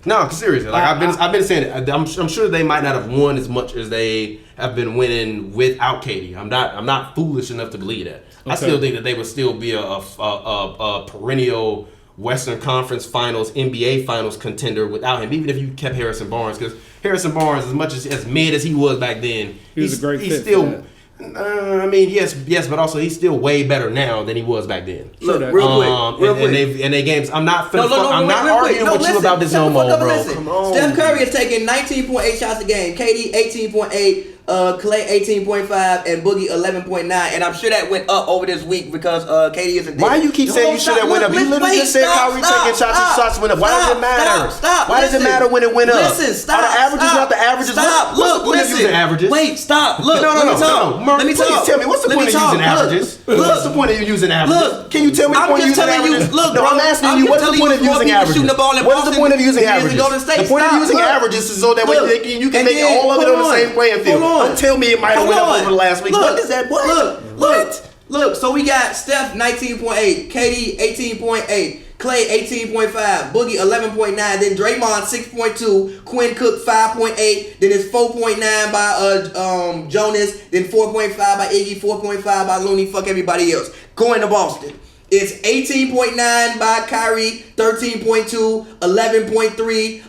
No, seriously. I've been saying it. I'm sure they might not have won as much as they have been winning without KD. I'm not foolish enough to believe that. Okay. I still think that they would still be a perennial Western Conference Finals, NBA Finals contender without him. Even if you kept Harrison Barnes, because Harrison Barnes, as much as mid as he was back then, he's a great fit. He's still. Yes, but also he's still way better now than he was back then. Look, real quick. And they games. I'm not arguing with you about this no more, bro. Come on. Steph Curry is taking 19.8 shots a game. KD 18.8. Klay 18.5 and Boogie 11.9, and I'm sure that went up over this week because KD isn't there. Why you keep saying you sure that went up? You literally just said Kyrie taking shots went up. Why does it matter? Why does it matter when it went up? Listen, stop. Are the averages not the averages? Stop. What's the point of using averages? Wait, stop. Look. No. Let me talk. Please tell me what's the point of using averages? What's the point of using averages? Can you tell me the point of using averages? No, I'm asking you. What's the point of using averages? What's the point of using averages? The point of using averages is so that way you can make all of it on the same playing field. Don't tell me it might have went up over the last week. What is that? Look. So we got Steph 19.8, KD 18.8, Klay 18.5, Boogie 11.9, then Draymond 6.2, Quinn Cook 5.8, then it's 4.9 by Jonas, then 4.5 by Iggy, 4.5 by Looney. Fuck everybody else. Going to Boston. It's 18.9 by Kyrie, 13.2, 11.3,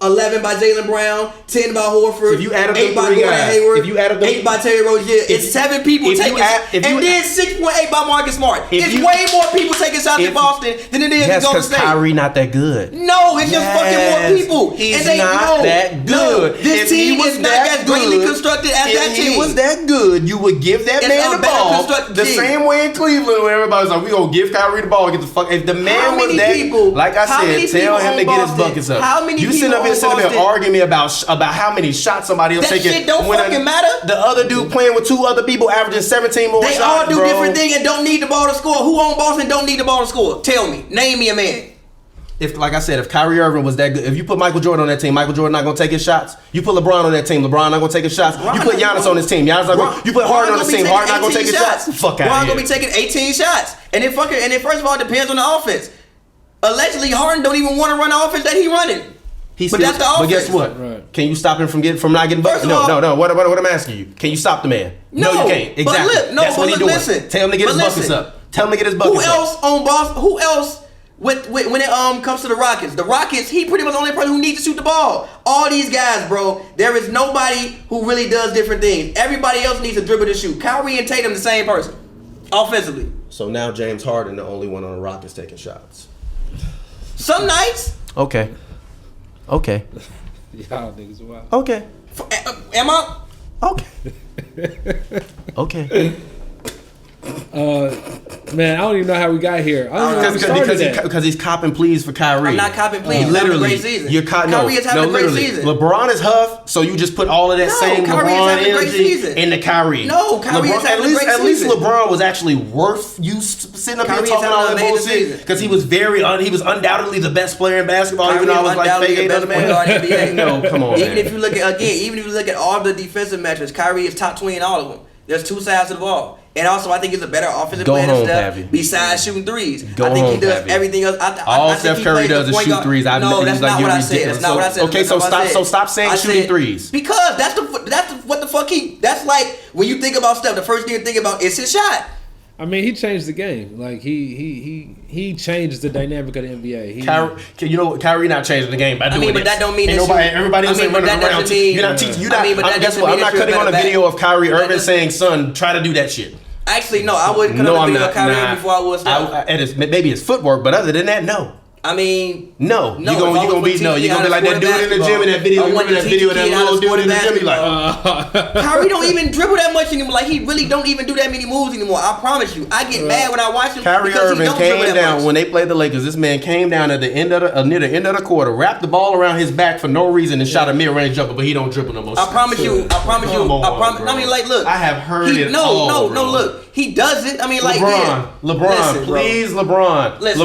11 by Jaylen Brown, 10 by Horford, So if you add up 8 the by three Gordon guys, Hayward, if you add up the 8 by Terry Rozier. It's 7 people taking shots. And then 6.8 by Marcus Smart. It's way more people taking shots in Boston than it is in Golden State. Kyrie not that good. No, it's just fucking more people. He's not that good. This team is not as greatly constructed as that team. If he was that good, you would give that man the ball. The same way in Cleveland where everybody's like, we gonna give Kyrie the ball and get the fuck. If the man was that, like I said, tell him to get his buckets up. You sitting up here arguing me about how many shots somebody else taking. That shit don't fucking matter. The other dude playing with 2 other people averaging 17 more shots. They all do different things and don't need the ball to score. Who on Boston don't need the ball to score? Tell me. Name me a man. If, like I said, if Kyrie Irving was that good, if you put Michael Jordan on that team, Michael Jordan not gonna take his shots. You put LeBron on that team, LeBron not gonna take his shots. You put Giannis on this team, Giannis not gonna. You put Harden on this team, Harden not gonna take his shots. Fuck out of here. Harden gonna be taking 18 shots, and then first of all, it depends on the offense. Allegedly, Harden don't even want to run the offense that he running. But that's the offense. But guess what? Right. Can you stop him from not getting buckets? No. What I'm asking you, can you stop the man? No, you can't. Exactly. That's what he's doing. Listen, tell him to get his buckets up. Tell him to get his buckets up. Who else on Boston? Who else? When it comes to the Rockets, he pretty much the only person who needs to shoot the ball. All these guys, bro, there is nobody who really does different things. Everybody else needs to dribble to shoot. Kyrie and Tatum the same person, offensively. So now James Harden the only one on the Rockets taking shots. Some nights. Okay. Y'all niggas wild. Okay. Am I? Okay. Okay. Man, I don't even know how we got here. I don't know how we started that. Because he's copping pleas for Kyrie. I'm not copping pleas. Literally, He's having a great season. Kyrie is having a great season. LeBron is huff, so you just put all of that same Kyrie LeBron energy into Kyrie. No, Kyrie is having a great season. At least LeBron was actually worth you sitting up here talking all that bullshit because he was undoubtedly the best player in basketball. Even though I was like fake best player in the NBA. No, come on. Even if you look at all the defensive metrics, Kyrie is top 20 in all of them. There's 2 sides to the ball. And also, I think he's a better offensive player than Steph, besides shooting threes. I think he does everything else. All Steph Curry does is shoot threes. No, that's not what I said. That's not what I said. Okay, so stop saying shooting threes. Because that's what the fuck that's like when you think about Steph, the first thing you think about is his shot. I mean, he changed the game. Like he changed the dynamic of the NBA. Kyrie not changing the game by doing this. But that don't mean everybody else ain't running around. You're not teaching. Guess what? I'm not cutting on a video of Kyrie Irving saying, "Son, try to do that shit." Actually, no, I wouldn't cut on a video of Kyrie Irving before I was Steph. Maybe his footwork, but other than that, no. I mean, no. You're gonna be like that dude in the gym in that video. You remember that video of that little dude in the gym? He like, Kyrie don't even dribble that much anymore. Like he really don't even do that many moves anymore. I promise you. I get mad when I watch him. Kyrie Irving came down when they played the Lakers. This man came down at the end of near the end of the quarter, wrapped the ball around his back for no reason, and shot a mid-range jumper. But he don't dribble no more. I promise you. I mean, like, look. I have heard it. No. Look. He does it. I mean, like, LeBron, please, LeBron. This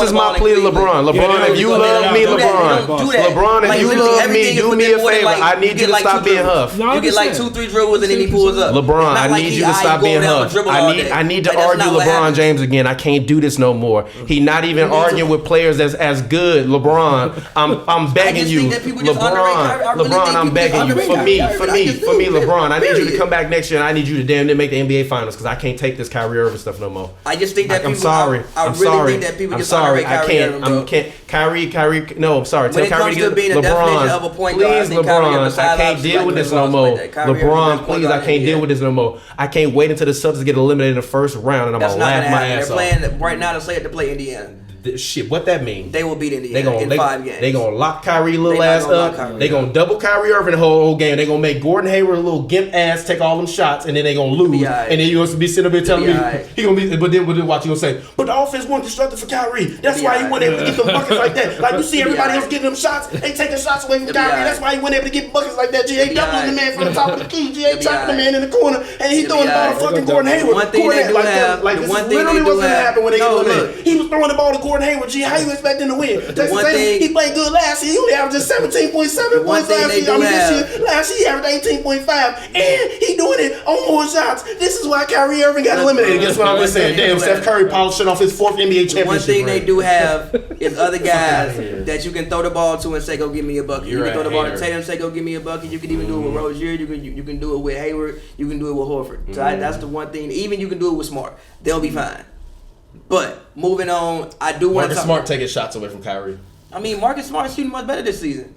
is my plea to LeBron. LeBron, if you love me, LeBron, if you love me, do me a favor. I need you to stop being huff. You get like 2-3 dribbles and then he pulls up. LeBron, I need you to stop being huff. I need to argue LeBron James again. I can't do this no more. He not even arguing with players that's as good. LeBron, I'm begging you. LeBron, I'm begging you. For me, LeBron, I need you to come back next year and I need you to damn near make the NBA Finals because I can't take this Kyrie Irving stuff no more. I just think that I'm sorry. I really think that people just underrate Kyrie Irving, bro. Kyrie. No, I'm sorry. When it comes to being a definition of a point guard, please, LeBron, I can't deal with this no more. LeBron, please, I can't deal with this no more. I can't wait until the Celtics get eliminated in the first round and I'm gonna laugh my ass off. They're playing right now to play Indiana. Shit, what that mean? They will beat Indiana in 5 games. They gonna lock Kyrie little ass up. They gonna double Kyrie Irving the whole game. They gonna make Gordon Hayward a little gimp ass take all them shots, and then they gonna lose. And then you gonna be sitting up here telling me he gonna be. But then watch you gonna say, but the offense wasn't constructed for Kyrie. That's why he wasn't able to get them buckets like that. Like you see everybody else getting them shots, they taking shots away from Kyrie. That's why he wasn't able to get buckets like that. G.A. doubling the man from the top of the key. G.A. trapping the man in the corner, and he throwing the ball to fucking Gordon Hayward. One thing they do have, like this literally wasn't gonna happen when they get eliminated. He was throwing the ball to Gordon Hayward. G. How you expect him to win? He played good last year. He only averaged 17.7 points this year. Last year he averaged 18.5, and he doing it on more shots. This is why Kyrie Irving got eliminated. Guess what I'm saying? Damn, Steph Curry polishing off his 4th NBA championship. One thing they do have is other guys that you can throw the ball to and say, "Go give me a bucket." You can throw the ball to Tatum and say, "Go give me a bucket." You can even do it with Rozier. You can do it with Hayward. You can do it with Horford. So that's the one thing. Even you can do it with Smart. They'll be fine. But moving on, I do want to talk. Smart taking shots away from Kyrie. I mean, Marcus Smart's shooting much better this season.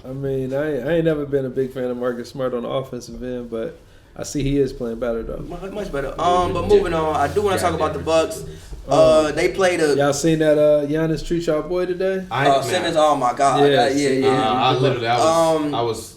I mean, I ain't never been a big fan of Marcus Smart on the offensive end, but I see he is playing better though. Much better. But moving on, I do want to talk about the Bucks. They played a. Y'all seen that Giannis treat y'all boy today? Simmons. Oh my God. Yeah. I was.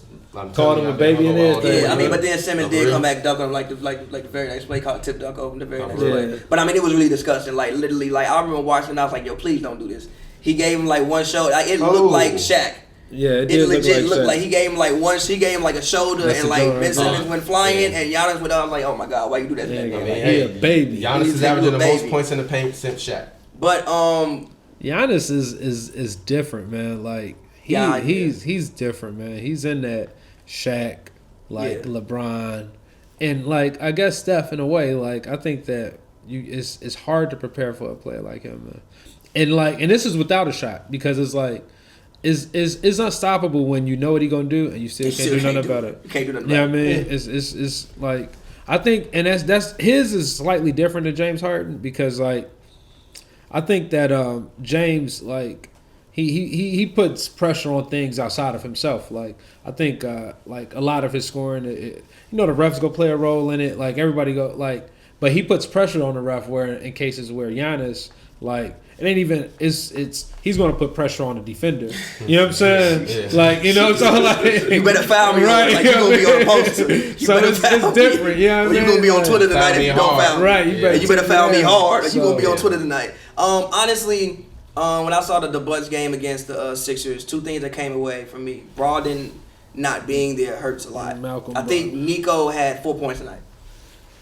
Called him a baby in it. Yeah, I mean, but then Simmons did come back dunk on him like the very next play, called tip dunk over the very next play. But I mean, it was really disgusting. Like literally, like I remember watching, I was like, yo, please don't do this. He gave him like one shoulder. Like, it looked like Shaq. Yeah, it legit looked like he gave him like one. She gave him like a shoulder, and like Ben Simmons went flying, and Giannis went out. I was like, oh my God, why you do that? Yeah, he a baby. Giannis is averaging the most points in the paint since Shaq. But Giannis is different, man. Like he's different, man. He's in that Shaq, like LeBron, and like I guess Steph in a way. Like I think that it's hard to prepare for a player like him, man. And this is without a shot because it's like it's unstoppable when you know what he gonna do and you still can't do nothing about it. You can't do nothing. Yeah, you know what I mean, it's like I think, and that's his is slightly different than James Harden because like I think that James like. He puts pressure on things outside of himself. Like I think like a lot of his scoring, the refs go play a role in it. Like everybody go like, but he puts pressure on the ref where in cases where Giannis like it ain't even it's he's gonna put pressure on the defender. You know what I'm saying? Yeah. Like so like you better foul me. Right? Like you gonna be on the post. So it's different. You know what I mean? You gonna be on Twitter tonight if you don't foul me. Right? You better foul me hard. Or you gonna be on Twitter tonight. Honestly. When I saw the Bucks game against the Sixers, two things that came away from me. Brogdon not being there hurts a lot. I think Nico had 4 points tonight.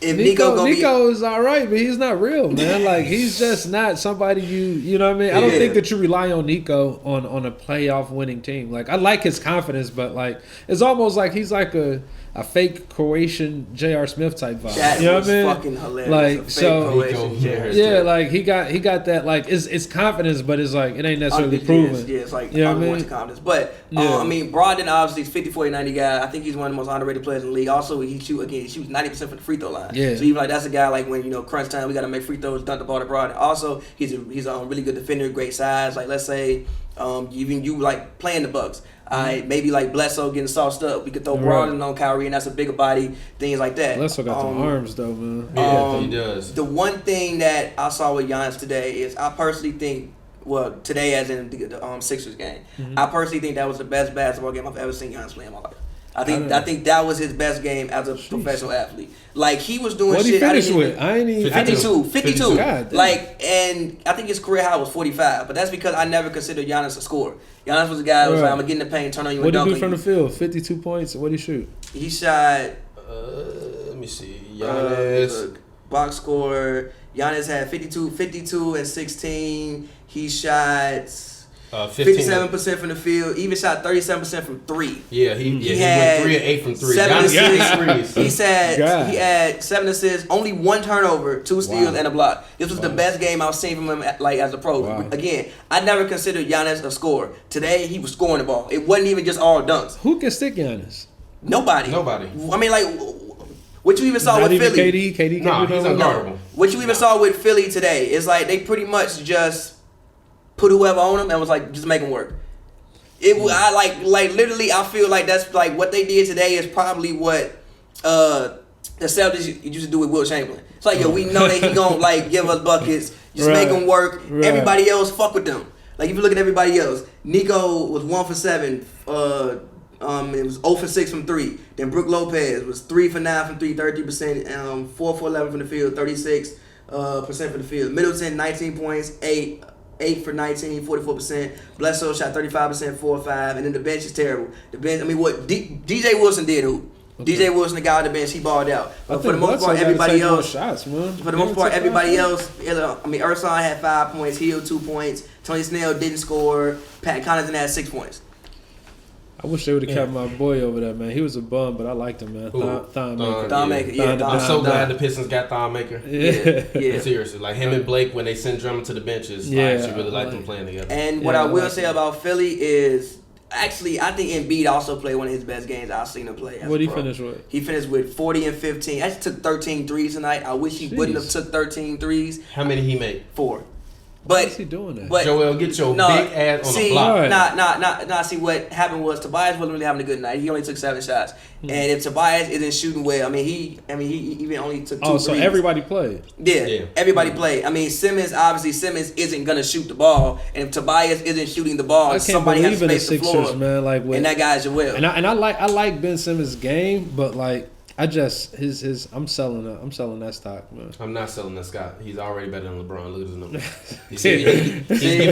If Nico is all right, but he's not real, man. Like he's just not somebody you know what I mean? I don't think that you rely on Nico on a playoff winning team. Like I like his confidence, but like it's almost like he's like a fake Croatian J.R. Smith type vibe. That you know was what I mean? Fucking hilarious. Like so, yeah, like he got that like it's confidence, but it's like it ain't necessarily proven. Yeah, it's like you know what I mean? Confidence. But I mean, Brogdon obviously is 50, 40, 90 guy. I think he's one of the most underrated players in the league. Also, he shoots 90% from the free throw line. Yeah. So even like that's a guy like when crunch time we got to make free throws, dunk the ball to Brogdon. Also, he's a really good defender, great size. Like let's say even you like playing the Bucks. Maybe like Bledsoe getting sauced up. We could throw Brogdon on Kyrie, and that's a bigger body, things like that. Bledsoe got the arms though, man. Yeah, he does. The one thing that I saw with Giannis today is I personally think, well, today as in the Sixers game, I personally think that was the best basketball game I've ever seen Giannis play in my life. I think that was his best game as a professional athlete. Like he was doing what shit. What he finished with? I ain't even 52. God, like, and I think his career high was 45. But that's because I never considered Giannis a scorer. Giannis was a guy who was like, I'm gonna get in the paint, turn on you, and dunk on you. What did he do from the field? 52 points. What did he shoot? He shot. Let me see. Giannis box score. Giannis had 52 and 16. He shot 57% from the field. Even shot 37% from three. Yeah, he went 3 of 8 from three. 7 assists. He had 7 assists, only 1 turnover, 2 steals, and a block. This was the best game I've seen from him like as a pro. Wow. Again, I never considered Giannis a scorer. Today he was scoring the ball. It wasn't even just all dunks. Who can stick Giannis? Nobody. I mean, like, what you even saw Not with even Philly. KD no, he's unguardable. What you even saw with Philly today is like they pretty much just put whoever on him and was like, just make him work. I like literally, I feel like that's like what they did today is probably what the Celtics used to do with Will Chamberlain. It's like, yo, we know that he gonna like give us buckets, just make him work. Right. Everybody else, fuck with them. Like if you look at everybody else, Nico was 1 for 7. It was 0 for 6 from 3. Then Brook Lopez was 3 for 9 from 3, 30%. 4 for 11 from the field, 36% from the field. Middleton 19 points, 8 for 19, 44%. Bledsoe shot 35%, 4 or 5. And then the bench is terrible. The bench, I mean, what DJ Wilson did who? Okay. DJ Wilson, the guy on the bench, he balled out. But for the most part, everybody else. Everybody else. I mean, Ersan had 5 points. Hill 2 points. Tony Snell didn't score. Pat Connaughton had 6 points. I wish they would have kept my boy over there, man. He was a bum, but I liked him, man. Thon Maker. I'm so glad the Pistons got Thon Maker. Yeah. Seriously, like him and Blake when they send Drummond to the benches, I actually really like them playing together. And what I will say about Philly is, actually, I think Embiid also played one of his best games I've seen him play. What did he finish with? He finished with 40 and 15. Actually took 13 threes tonight. I wish he wouldn't have took 13 threes. How many he made? 4. But is he doing that? But Joel, get your big ass on the block. Nah. See, what happened was Tobias wasn't really having a good night. He only took 7 shots, and if Tobias isn't shooting well, I mean, he even only took 2 threes. So everybody played. Yeah, everybody played. I mean, Simmons isn't gonna shoot the ball, and if Tobias isn't shooting the ball, somebody has to space the floor. Man, like and that guy's Joel. And I like Ben Simmons' game, but like. I just I'm selling that stock, man. I'm not selling that stock. He's already better than LeBron. Look at his numbers. He's giving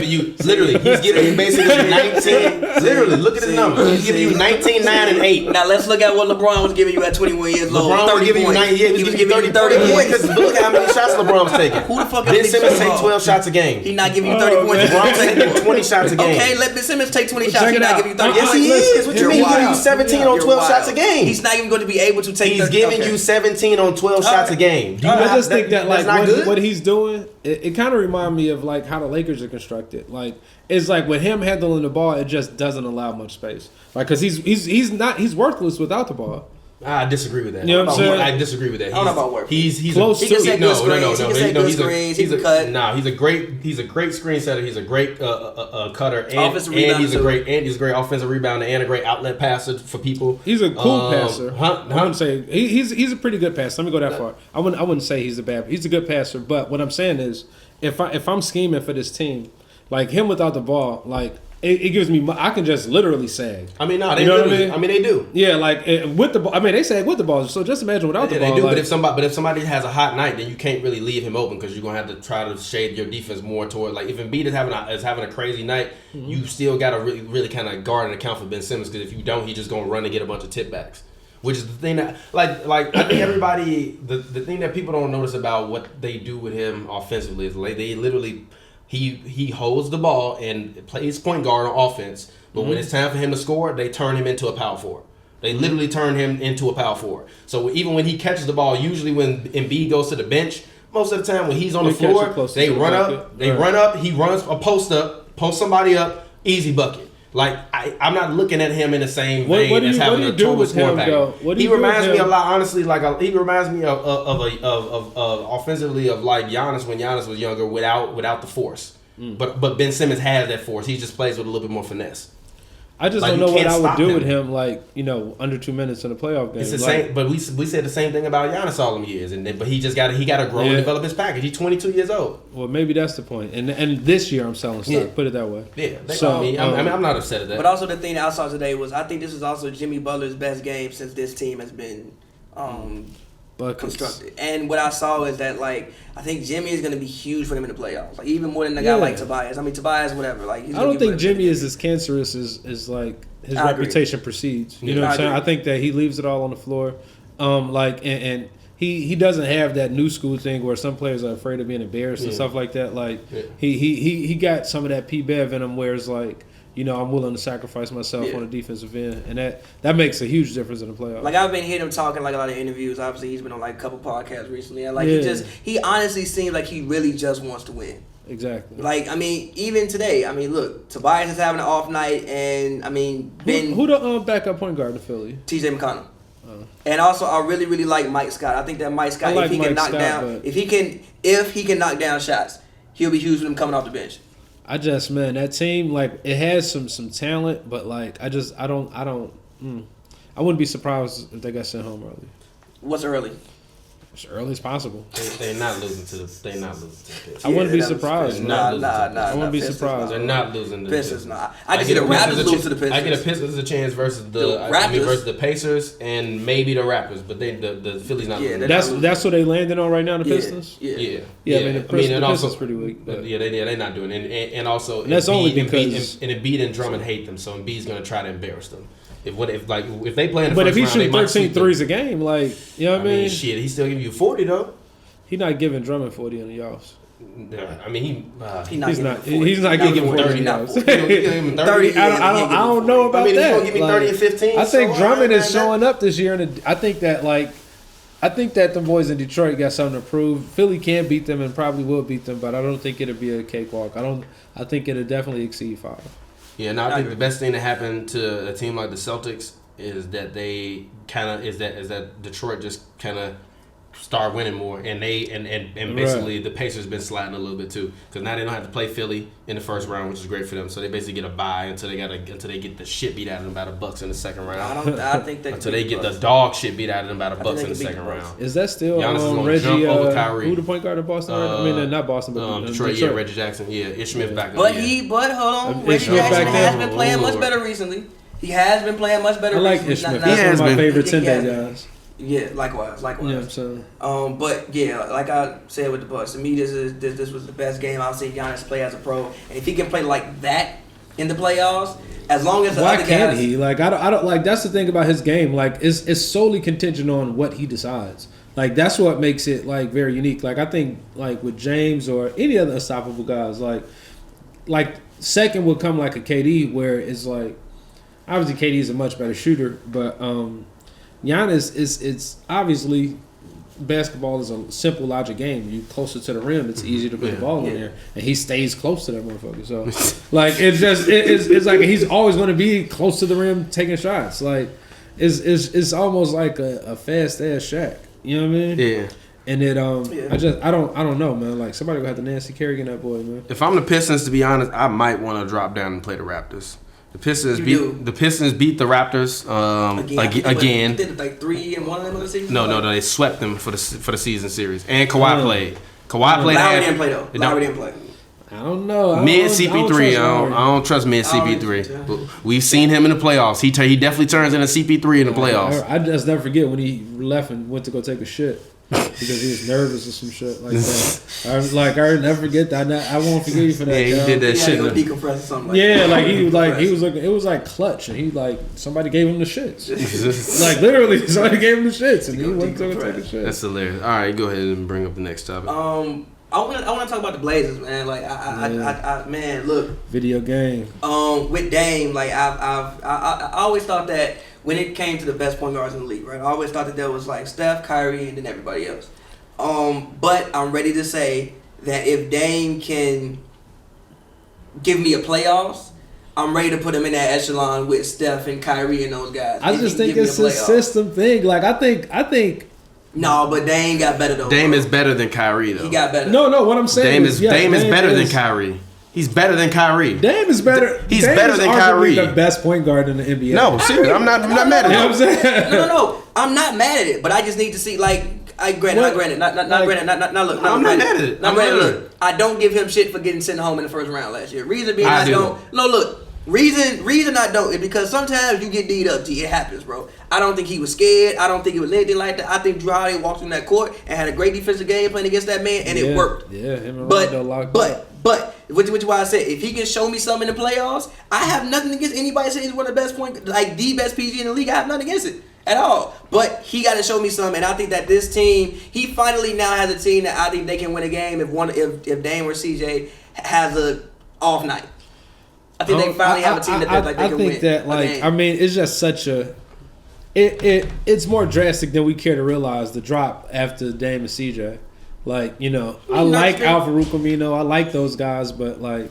you he's giving you basically 19. Literally, look at his numbers. He's giving you 19, 9, and 8. Now let's look at what LeBron was giving you at 21 years old. LeBron was giving you 9. Yeah, he was giving you 30 points. Look at how many shots LeBron was taking. Who the fuck? Ben Simmons take 12 shots a game. He's not giving you 30 points. LeBron taking 20 shots a game. Okay, let Ben Simmons take 20 shots. He's not giving you 30 Yes, points. he is. What you mean? He's giving you 17 on 12 shots a game. He's not even going to be able to take. He's giving you 17 on 12 shots a game. I just think that like what he's doing, it kind of reminds me of like how the Lakers are constructed. Like it's like with him handling the ball, it just doesn't allow much space. Like because he's worthless without the ball. I disagree with that. You know what I'm saying? I disagree with that. I don't know about work. He's close he to can set good screens. He can set good screens. He can cut. He's a great screen setter. He's a great cutter, and offensive he's a rebounder. great offensive rebounder and a great outlet passer for people. He's a cool passer. I Huh? wouldn't say he's a pretty good passer. Let me go that far. I wouldn't say he's a good passer. But what I'm saying is, if I'm scheming for this team, like him without the ball, like. It gives me. I can just literally sag. I mean, no, they you know literally. I mean, they do. Yeah, like with the ball. I mean, they sag with the ball. So just imagine without the ball. They do. Like, but if somebody has a hot night, then you can't really leave him open because you're gonna have to try to shade your defense more toward. Like if Embiid is having a crazy night, you still gotta really kind of guard and account for Ben Simmons because if you don't, he's just gonna run and get a bunch of tip backs. Which is the thing that like I think everybody the thing that people don't notice about what they do with him offensively is like they literally. He holds the ball and plays point guard on offense, but when it's time for him to score, they turn him into a power forward. They literally turn him into a power forward. So even when he catches the ball, usually when Embiid goes to the bench, most of the time when he's on the floor, they run up, he runs a post somebody up, easy bucket. Like I'm not looking at him in the same vein as having a total score package. He reminds me a lot, honestly. Like he reminds me of offensively of like Giannis when Giannis was younger without the force. But Ben Simmons has that force. He just plays with a little bit more finesse. I just don't know what I would do with him, like, under 2 minutes in a playoff game. It's the same, but we said the same thing about Giannis all them years, but he got to grow and develop his package. He's 22 years old. Well, maybe that's the point. And this year I'm selling stock. Yeah. Put it that way. Yeah. I'm not upset at that. But also the thing that I saw today was I think this is also Jimmy Butler's best game since this team has been constructed. And what I saw is that like I think Jimmy is going to be huge for them in the playoffs. Like even more than a guy like Tobias. I mean Tobias, whatever. Like I don't think Jimmy is as cancerous as like his reputation precedes. You know what I'm saying? I think that he leaves it all on the floor. And he doesn't have that new school thing where some players are afraid of being embarrassed and stuff like that. Like he got some of that P-Bev in him where it's like, I'm willing to sacrifice myself on the defensive end, and that makes a huge difference in the playoffs. Like I've been hearing him talking like a lot of interviews. Obviously, he's been on like a couple podcasts recently, and like he honestly seems like he really just wants to win. Exactly. Like I mean, even today, I mean, look, Tobias is having an off night, and I mean, Ben. Who the backup point guard to Philly? TJ McConnell. And also, I really, really like Mike Scott. I think that Mike Scott, if he can knock down shots, he'll be huge for them coming off the bench. That team, like, it has some talent, but like, I wouldn't be surprised if they got sent home early. What's early? As early as possible. They're not losing to the Pistons. I wouldn't be surprised. Nah. I wouldn't be surprised. They're not losing to the Pistons. Nah. I can see the Raptors lose to the Pistons. I get the Pistons a chance versus the Pacers and maybe the Raptors, but the Philly's not losing. That's what they landing on right now, the Pistons? Yeah. I mean, the Pistons pretty weak. They're not doing it. And also, and that's only because Embiid and Drummond hate them, so Embiid's going to try to embarrass them. If they play in the but first if he round, shoot 13 threes a game, like, you know what I mean? Shit, he still giving you 40 though. He's not giving Drummond 40 in the offs. I mean, he's not giving 30 now. 30. I don't know about that. He's gonna give me 30 and 15. I think Drummond is showing up this year, and I think that the boys in Detroit got something to prove. Philly can beat them and probably will beat them, but I don't think it'll be a cakewalk. I think it'll definitely exceed 5. Yeah, I think the best thing that happened to a team like the Celtics is that Detroit just kind of start winning more, and basically the Pacers been sliding a little bit too, because now they don't have to play Philly in the first round, which is great for them. So they basically get a bye until they get the shit beat out of them by the Bucks in the second round. I think they until they get the dog shit beat out of them by the Bucks in the second round. Is that still Reggie? Over Kyrie. Who the point guard in Boston? I mean, not Boston, but Detroit. Yeah, Reggie Jackson. Yeah, Ish Smith back. But hold on, Reggie Jackson has been playing much better recently. He has been playing much better. I like Ish Smith. He's one of my favorite 10-day guys. Yeah, likewise. Yeah, so. But yeah, like I said with the Bucks, to me this was the best game I've seen Giannis play as a pro. And if he can play like that in the playoffs, as long as the other guys, why can't he? Like I don't like. That's the thing about his game. Like it's solely contingent on what he decides. Like that's what makes it like very unique. Like I think like with James or any other unstoppable guys, like second would come like a KD, where it's like obviously KD is a much better shooter, but Giannis it's obviously basketball is a simple logic game. You closer to the rim, it's easier to put the ball in there, and he stays close to that motherfucker. So like it's just it's like he's always going to be close to the rim taking shots. Like it's almost like a fast ass Shaq. You know what I mean? Yeah. And it I don't know, man. Like somebody will have to Nancy Kerrigan that boy, man. If I'm the Pistons, to be honest, I might want to drop down and play the Raptors. The Pistons beat the Raptors again. They did like 3-1 in the season. No, they swept them for the season series. And Kawhi played. Kawhi played. Lowry didn't play though. Lowry didn't play. I don't know. Mid CP3, I don't trust mid CP3. We've seen him in the playoffs. He definitely turns into CP3 in the playoffs. I just never forget when he left and went to go take a shit. Because he was nervous or some shit like that. I never forget that. I won't forget you for that. Yeah, he did that shit. Decompress or something. He was looking. It was like clutch, and he like somebody gave him the shits. Like literally, somebody gave him the shits, and he went to go take a shit. That's hilarious. All right, go ahead and bring up the next topic. I want to talk about the Blazers, man. Like I man, look. Video game. With Dame, like I always thought that. When it came to the best point guards in the league, right? I always thought that there was like Steph, Kyrie, and then everybody else. But I'm ready to say that if Dame can give me a playoffs, I'm ready to put him in that echelon with Steph and Kyrie and those guys. I just think it's a system thing. Like I think. No, but Dame got better though. Dame is better than Kyrie though. He got better. No. What I'm saying Dame is better than Kyrie. He's better than Kyrie. Dame is better. He's better than Kyrie. The best point guard in the NBA. No, seriously, I'm not mad at it. You know what I'm saying? No, I'm not mad at it. But I just need to see, like, not granted. Look, I'm not mad at it. Look, I don't give him shit for getting sent home in the first round last year. Reason being, I don't. No, look. Reason I don't is because sometimes you get D'd up. It happens, bro. I don't think he was scared. I don't think it was anything like that. I think Drew Holiday walked in that court and had a great defensive game plan against that man, and it worked. Yeah, him and Rondo locked up. But which is why I said if he can show me something in the playoffs, I have nothing against anybody saying he's one of the best the best PG in the league. I have nothing against it at all. But he got to show me something, and I think that this team, he finally now has a team that I think they can win a game if Dame or CJ has a off night. I think they finally have a team that they can win. I think that I mean it's just such a it's more drastic than we care to realize the drop after Dame and CJ. Like, you know, I like Al-Farouq Amino, I like those guys, but like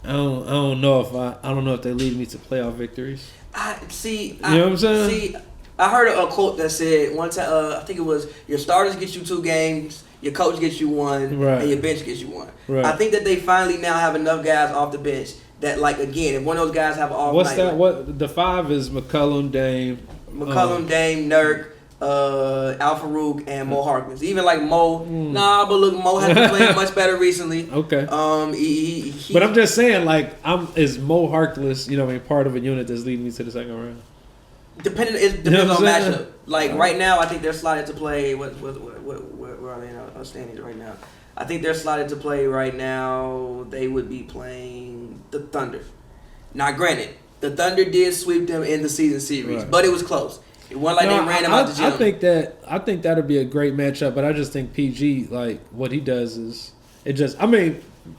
I don't know if they lead me to playoff victories. You know what I'm saying? See, I heard a quote that said one time, I think it was, your starters get you 2 games, your coach gets you 1, and your bench gets you 1. Right. I think that they finally now have enough guys off the bench that, like, again, if one of those guys have an off What's night. That? What the 5 is McCollum, Dame, Dame, Nurk, Al-Farouq, and Mo Harkless. Even like Mo, but look, Mo has been playing much better recently. Okay. But I'm just saying, like, is Mo Harkless, you know, part of a unit that's leading me to the second round? It depends on matchup. Like right now, I think they're slotted to play. Where are they in standings right now? I think they're slotted to play right now. They would be playing the Thunder. Now, granted, the Thunder did sweep them in the season series, but it was close. It wasn't like they ran them out the gym. I think that'd be a great matchup, but I just think PG, like, what he does is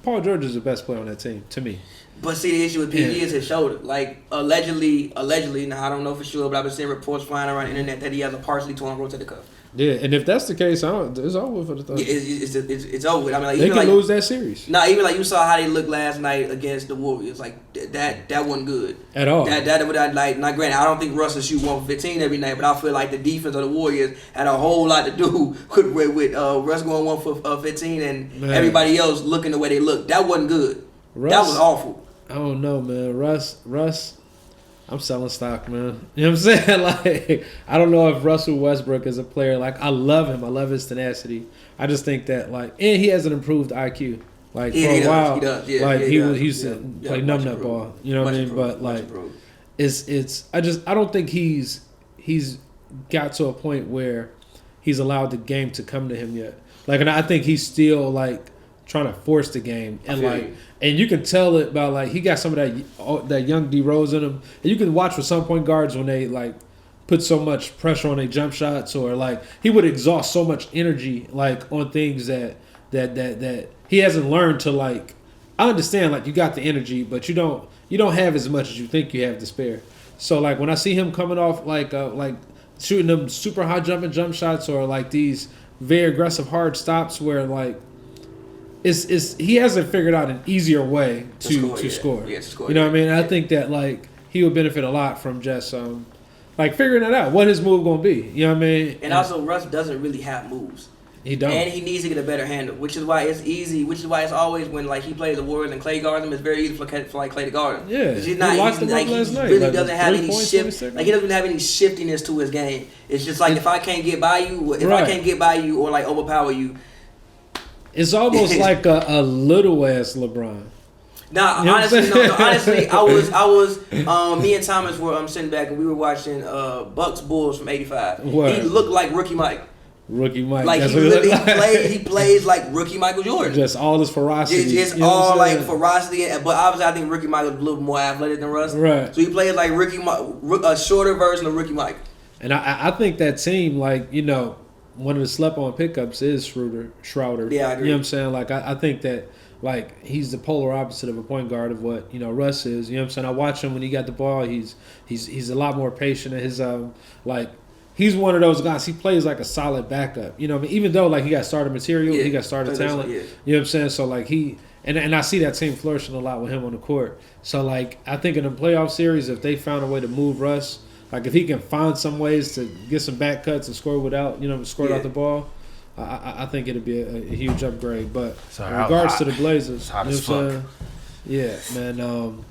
Paul George is the best player on that team to me. But see, the issue with PG is his shoulder. Like, allegedly, now I don't know for sure, but I've been seeing reports flying around the internet that he has a partially torn rotator cuff. Yeah, and if that's the case, it's over for the Thunder. Yeah, it's over with. I mean, like, they can lose that series. Even like you saw how they looked last night against the Warriors. Like that wasn't good at all. That like, not granted, I don't think Russ will shoot 1 for 15 every night, but I feel like the defense of the Warriors had a whole lot to do with Russ going 1 for 15 and everybody else looking the way they looked. That wasn't good. Russ, that was awful. I don't know, man. Russ. I'm selling stock, man. You know what I'm saying? Like, I don't know if Russell Westbrook is a player. Like, I love him. I love his tenacity. I just think that, like, and he has an improved IQ. Like, for a while, he does. Yeah, like, he used to play numbnut ball. You know what I mean? But, like, I don't think he's got to a point where he's allowed the game to come to him yet. Like, and I think he's still, like, trying to force the game. And, and you can tell it by, like, he got some of that young D-Rose in him. And you can watch with some point guards when they, like, put so much pressure on their jump shots, or, like, he would exhaust so much energy, like, on things that he hasn't learned to, like, I understand, like, you got the energy, but you don't have as much as you think you have to spare. So, like, when I see him coming off, like shooting them super high jumping jump shots, or, like, these very aggressive hard stops where, like, he hasn't figured out an easier way to score. Yeah, to score. You know what I mean? I think that, like, he would benefit a lot from just like figuring it out, what his move gonna be. You know what I mean? And also, Russ doesn't really have moves. He don't. And he needs to get a better handle, which is why it's easy. Which is why it's always when, like, he plays the Warriors and Clay guards him, it's very easy for like Clay to guard him. Yeah, he's not. He really doesn't have any shift. Like, he doesn't have any shiftiness to his game. It's just like, if I can't get by you, or like overpower you. It's almost like a little ass LeBron. Nah, you know honestly, I was me and Thomas were sitting back and we were watching Bucks Bulls from '85. What? He looked like Rookie Mike. Rookie Mike. Like, he plays like Rookie Michael Jordan. Just all his ferocity. Just all like ferocity, but obviously I think Rookie Mike was a little more athletic than Russ. Right. So he plays like a shorter version of Rookie Mike. And I think that team, like, you know, one of the slept-on pickups is Schroeder. Yeah, I agree. You know what I'm saying? Like, I think that, like, he's the polar opposite of a point guard of what, you know, Russ is. You know what I'm saying? I watch him when he got the ball. He's a lot more patient. His like, he's one of those guys. He plays like a solid backup. You know what I mean? Even though, like, he got starter material, he got starter talent. You know what I'm saying? So, like, and I see that team flourishing a lot with him on the court. So, like, I think in the playoff series, if they found a way to move Russ, like, if he can find some ways to get some back cuts and score without, you know, out the ball, I think it'd be a huge upgrade. But in regards to the Blazers, you know what I'm saying? Yeah, man.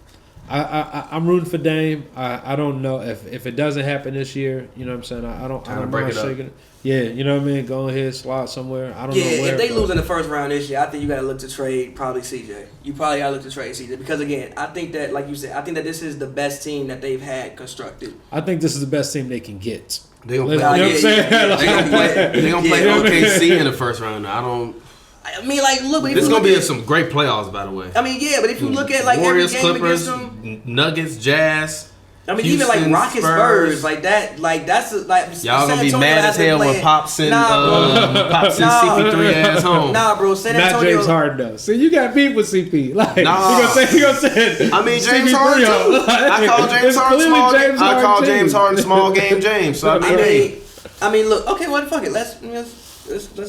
I'm rooting for Dame. I don't know if it doesn't happen this year. You know what I'm saying? I don't mind shaking it. Yeah, you know what I mean? Go ahead, slide somewhere. I don't know where. If they lose in the first round this year, I think you got to look to trade probably CJ. You probably got to look to trade CJ because, again, I think that, like you said, I think that this is the best team that they've had constructed. I think this is the best team they can get. They gonna play. You know what I'm saying? They gonna play OKC in the first round. I mean, like, look. This is gonna be some great playoffs, by the way. I mean, yeah, but if you look at, like, Warriors, every game Clippers, against them, Nuggets, Jazz. I mean, Houston, even like Rockets, Spurs, like that, like that's like. Y'all gonna be mad as hell when Pops and CP3 ass home. Nah, bro, San Antonio. Not James Harden though. See, you got beef with CP. Like, nah. You gonna say. I mean, James Harden too. I call James Harden small. I call James Harden small game James. So I mean, look. Okay, well, fuck it. Let's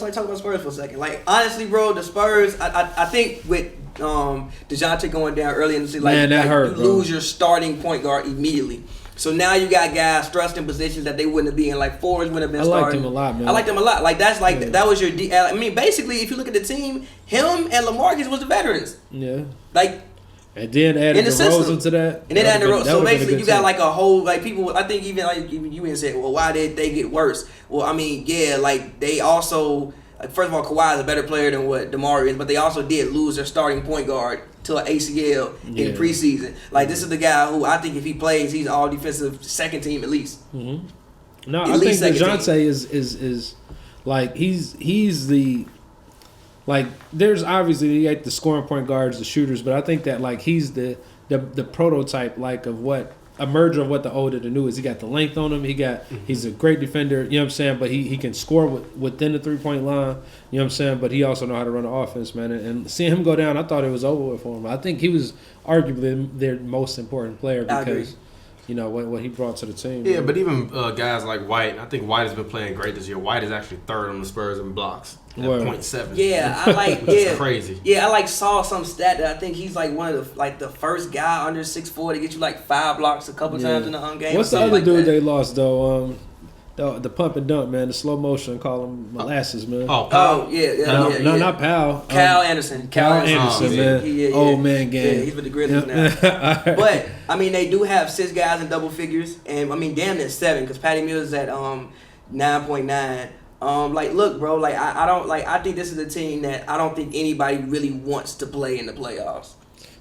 like talk about Spurs for a second. Like, honestly, bro, the Spurs. I think with DeJounte going down early in the season, that hurt, you lose your starting point guard immediately. So now you got guys thrust in positions that they wouldn't be in. Like, Forrest wouldn't have been starting. I liked him a lot, man. I liked him a lot. Like, that's like that was your. I mean, basically, if you look at the team, him and LaMarcus was the veterans. Yeah. Like. And then added DeRozan to that. And then added DeRozan. So basically, you got like a whole, like, people, I think even like you even said, well, why did they get worse? Well, I mean, yeah, like, they also, like, first of all, Kawhi is a better player than what DeMar is, but they also did lose their starting point guard to an ACL in preseason. Like, this is the guy who I think if he plays, he's all defensive second team at least. Mm-hmm. No, I think DeJounte is like, he's the. Like, there's obviously you got the scoring point guards, the shooters, but I think that, like, he's the prototype, like, of what a merger of what the old and the new is. He got the length on him. He's a great defender. You know what I'm saying? But he can score within the 3-point line. You know what I'm saying? But he also know how to run the offense, man. And seeing him go down, I thought it was over with for him. I think he was arguably their most important player because what he brought to the team. Yeah, but even guys like White, I think White has been playing great this year. White is actually third on the Spurs in blocks at 0.7. Yeah, I like. That's crazy. Yeah, I saw some stat that I think he's like one of the first guy under 6'4" to get you like 5 blocks a couple times in the game. What's the other dude they lost though? The pump and dump, man. The slow motion, call him molasses, man. Oh, yeah. No, not Powell. Kyle Anderson. Kyle Anderson, man. Old man game. Yeah, he's with the Grizzlies now. But, I mean, they do have 6 guys in double figures. And, I mean, damn near 7 because Patty Mills is at 9.9. Look, bro, I think this is a team that I don't think anybody really wants to play in the playoffs.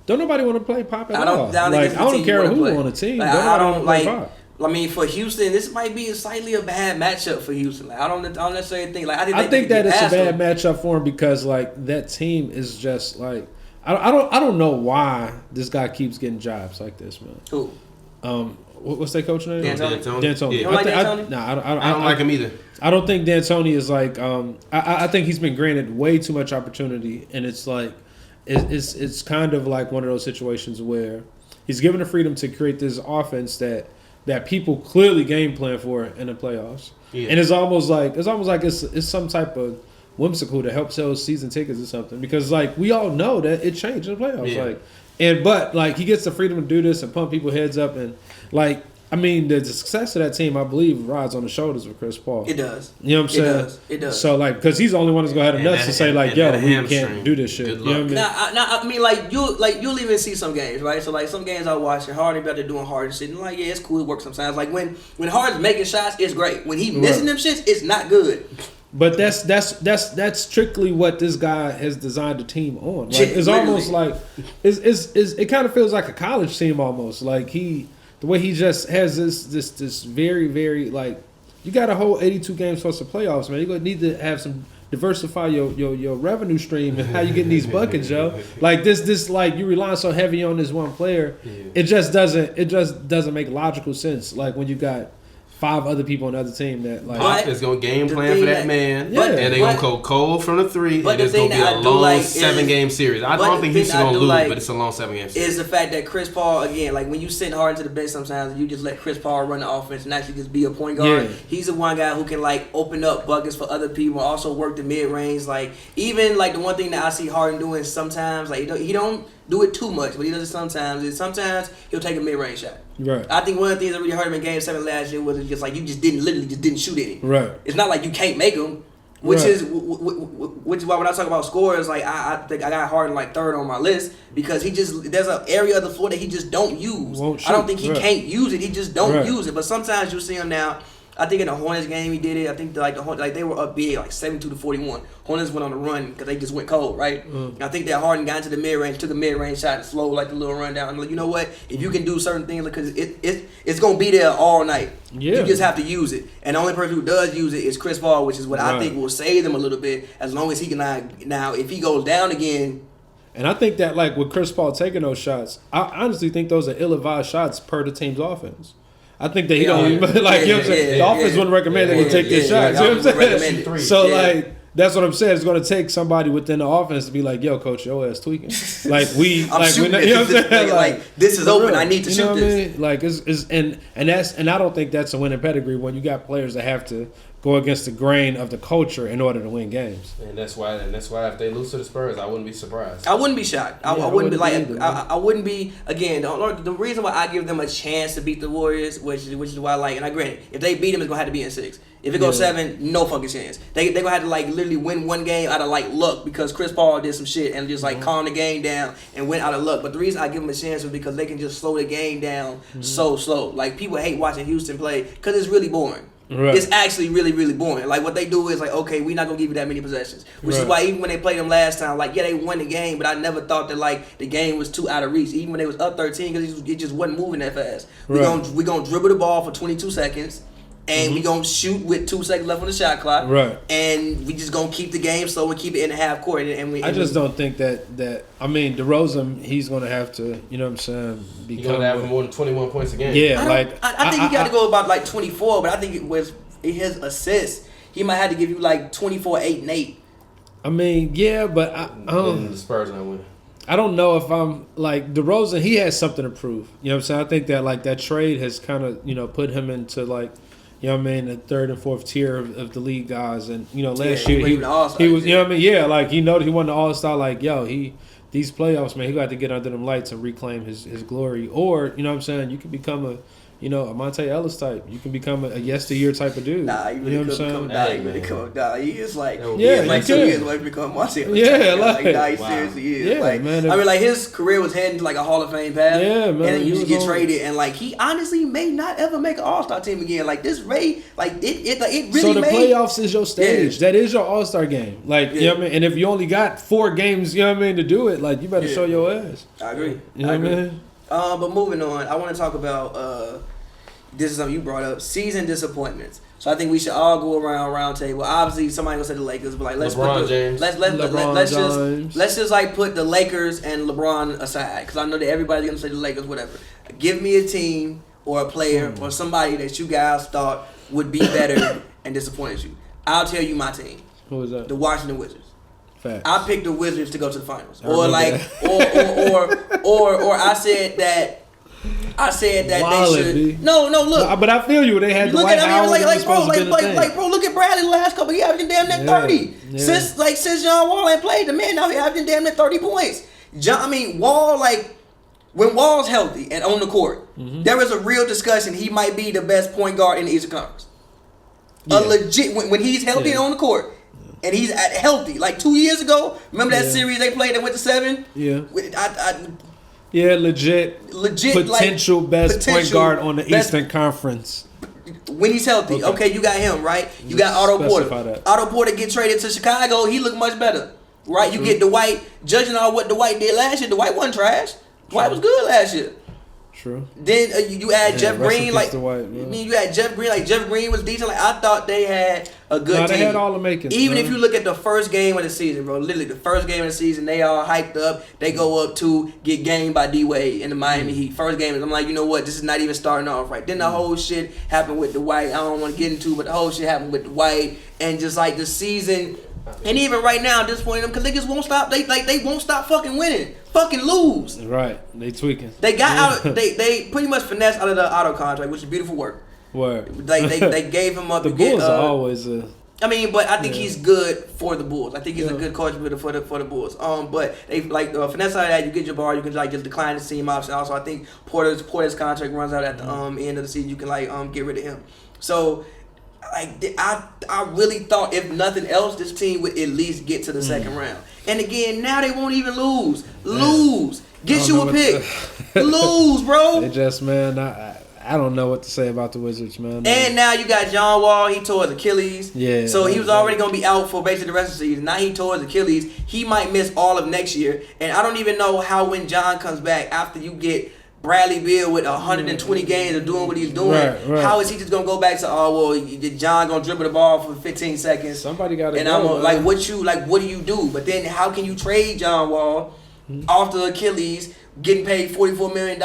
Don't nobody want to play Pop at all. I don't care who on the team. I don't like Pop. I mean, for Houston, this might be slightly a bad matchup for Houston. I don't necessarily think I think that it's a bad matchup for him because that team is just like I don't know why this guy keeps getting jobs like this, man. Who? What's their coach name? D'Antoni. Yeah. You don't like D'Antoni? I don't like him either. I don't think D'Antoni is like. I think he's been granted way too much opportunity, and it's like it's kind of like one of those situations where he's given the freedom to create this offense that people clearly game plan for in the playoffs. Yeah. And it's almost like it's some type of whimsical to help sell season tickets or something because we all know that it changed in the playoffs. Yeah. But he gets the freedom to do this and pump people's heads up and the success of that team I believe rides on the shoulders of Chris Paul. It does. You know what I'm saying? It does. So because he's the only one that's gonna have the nuts to say we can't do this shit. You know what I mean? You'll even see some games, right? So some games I watch and Harden better doing Harden shit and it's cool, it works sometimes. When Harden's making shots, it's great. When he missing them shits, it's not good. But that's strictly what this guy has designed the team on. It's almost like it kind of feels like a college team almost. The way he just has this very, very you got a whole 82 games plus the playoffs, man. You're gonna need to have some diversify your revenue stream and how you getting these buckets, yo. You rely so heavy on this one player, it just doesn't make logical sense. When you got 5 other people on the other team that Pop is gonna game plan for that man, and they gonna go cold from the 3, and it's gonna be a long 7-game series. I don't think he's gonna lose, but it's a long 7-game series. Is the fact that Chris Paul again, when you send Harden to the bench, sometimes you just let Chris Paul run the offense and actually just be a point guard. Yeah. He's the one guy who can open up buckets for other people, also work the mid range. Even the one thing that I see Harden doing sometimes, he don't do it too much, but he does it sometimes. Sometimes he'll take a mid range shot. Right. I think one of the things that really hurt him in Game 7 last year was just you just didn't shoot any. Right. It's not like you can't make them, which is why when I talk about scores, I think I got Harden 3rd on my list because there's an area of the floor that he just don't use. I don't think he can't use it. He just don't use it. But sometimes you see him now. I think in the Hornets game he did it. I think the Hornets they were up big 72-41. Hornets went on the run because they just went cold, right? And I think that Harden got into the mid range, took a mid range shot, and slowed the little run down. I'm you know what? If you can do certain things, because it's gonna be there all night. Yeah. You just have to use it. And the only person who does use it is Chris Paul, which is what I think will save them a little bit as long as he can now if he goes down again. And I think that with Chris Paul taking those shots, I honestly think those are ill-advised shots per the team's offense. I think that he don't even, you know what I'm saying? The offense wouldn't recommend that he take these shots. You know what I'm saying? So, that's what I'm saying. It's going to take somebody within the offense to be yo, coach, your ass tweaking. You know what I'm saying? This is open. I need to shoot this. And I don't think that's a winning pedigree when you got players that have to go against the grain of the culture in order to win games. And that's why if they lose to the Spurs, I wouldn't be surprised. I wouldn't be shocked. I wouldn't be I wouldn't be again. The reason why I give them a chance to beat the Warriors, which is why and I granted, if they beat them, it's gonna have to be in 6. If it goes 7, no fucking chance. They gonna have to literally win one game out of luck because Chris Paul did some shit and just calm the game down and went out of luck. But the reason I give them a chance is because they can just slow the game down so slow. People hate watching Houston play because it's really boring. Right. It's actually really, really boring. What they do is okay, we're not gonna give you that many possessions. Which is why even when they played them last time, they won the game, but I never thought that the game was too out of reach. Even when they was up 13, because it just wasn't moving that fast. We gonna dribble the ball for 22 seconds. And we gonna shoot with 2 seconds left on the shot clock, right? And we just gonna keep the game slow and keep it in the half court. I just don't think that. I mean, DeRozan, he's gonna have to. You know what I'm saying? He's gonna have more than 21 points a game. Yeah, I think he got to go about 24, but I think it was his assists. He might have to give you 24, 8, and 8. I mean, yeah, but the Spurs not win. I don't know if I'm like DeRozan. He has something to prove. You know what I'm saying? I think that like that trade has kind of put him into like the third and fourth tier of the league guys. And last year he was like he won the All-Star. Like these playoffs, man, he got to get under them lights and reclaim his glory. Or you can become a Monte Ellis type. You can become a yesteryear type of dude. Nah, you really could become. He is like 2 years away from becoming Monte Ellis. Yeah, he seriously is. Yeah, man. I mean, like his career was heading to like a Hall of Fame path. Yeah, man. And he used to get traded, and like he honestly may not ever make an All-Star team again. Like this Ray, like it really. So the playoffs is your stage. Yeah. That is your All-Star game. Like you know what I mean. And if you only got 4 games, to do it, like you better show your ass. I agree. You know what I mean? But moving on, I want to talk about this is something you brought up, season disappointments. So I think we should all go around round table. Obviously, somebody gonna say the Lakers, but like let's just like put the Lakers and LeBron aside, because I know that everybody's gonna say the Lakers, whatever. Give me a team or a player or somebody that you guys thought would be better and disappointed you. I'll tell you my team. Who is that? The Washington Wizards. Facts. I picked the Wizards to go to the finals, or I said that. Wild, they should. No, look. But I feel you. They had Dwight Howard. Bro, look at Bradley the last couple. He averaging damn near 30. Yeah. Since John Wall ain't played, the man now he averaging damn near 30 points. Wall, like when Wall's healthy and on the court, there is a real discussion. He might be the best point guard in the Eastern Conference. Yeah. A legit when he's healthy and on the court. And he's healthy. Like 2 years ago, remember that series they played that went to 7? Yeah. Legit potential best point guard on the Eastern Conference. When he's healthy. Okay, you got him, right? You got Otto Porter. Otto Porter get traded to Chicago, he look much better. Right? You get Dwight, judging on what Dwight did last year, Dwight wasn't trash. Dwight was good last year. True. Then you add Jeff Green, you had Jeff Green, like Jeff Green was decent. Like I thought they had a good team. They had all the makings. Even if you look at the first game of the season, bro, literally the first game of the season, they all hyped up. They go up to get gamed by D-Wade in the Miami Heat. First game, I'm like, you know what? This is not even starting off right. Then the whole shit happened with Dwight. I don't want to get into, but the whole shit happened with Dwight, and just like the season. And even right now, I'm disappointed them because they just won't stop. They won't stop fucking winning, fucking lose. Right, they tweaking. They got out. They pretty much finessed out of the auto contract, which is beautiful work. Word. They gave him up. The Bulls are always a. I mean, but I think he's good for the Bulls. I think he's a good contributor for the Bulls. But they finesse out of that. You get your bar. You can just decline the team option. Also, I think Porter's contract runs out at the end of the season. You can get rid of him. So. I really thought, if nothing else, this team would at least get to the second round. And again, now they won't even lose. Lose. Get you a pick. Lose, bro. They just, man, I don't know what to say about the Wizards, man. And now you got John Wall. He tore his Achilles. Yeah. So he was already going to be out for basically the rest of the season. Now he tore his Achilles. He might miss all of next year. And I don't even know how when John comes back after you get Bradley Beal with 120 games of doing what he's doing. Right. How is he just gonna go back to John gonna dribble the ball for 15 seconds? Somebody got to. And I'm what do you do? But then how can you trade John Wall off the Achilles, getting paid $44 million?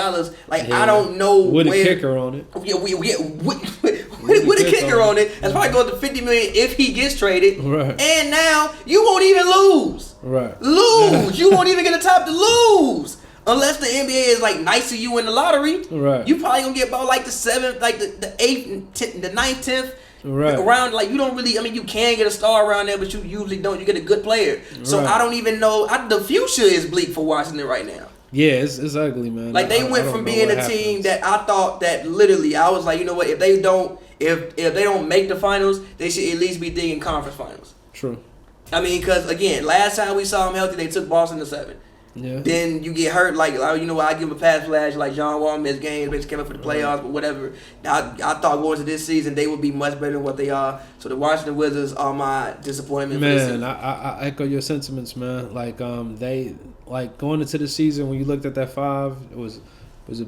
I don't know with a kicker on it. With a kicker on it. That's probably going to $50 million if he gets traded. Right. And now you won't even lose. Right. Lose. You won't even get a top to lose. Unless the NBA is nice to you in the lottery, right? You probably gonna get about the 7th, the 8th, the 9th, 10th, right? Around you don't really. I mean, you can get a star around there, but you usually don't. You get a good player. So I don't even know. The future is bleak for Washington right now. Yeah, it's ugly, man. They went from being a team that I thought that literally I was like, you know what? If they don't make the finals, they should at least be thinking conference finals. True. I mean, because again, last time we saw them healthy, they took Boston to 7. Yeah. Then you get hurt, I give a pass flash, John Wall missed games, basically came up for the playoffs, but whatever. I thought going to this season, they would be much better than what they are. So the Washington Wizards are my disappointment. Man, I echo your sentiments, man. They going into the season, when you looked at that 5, it was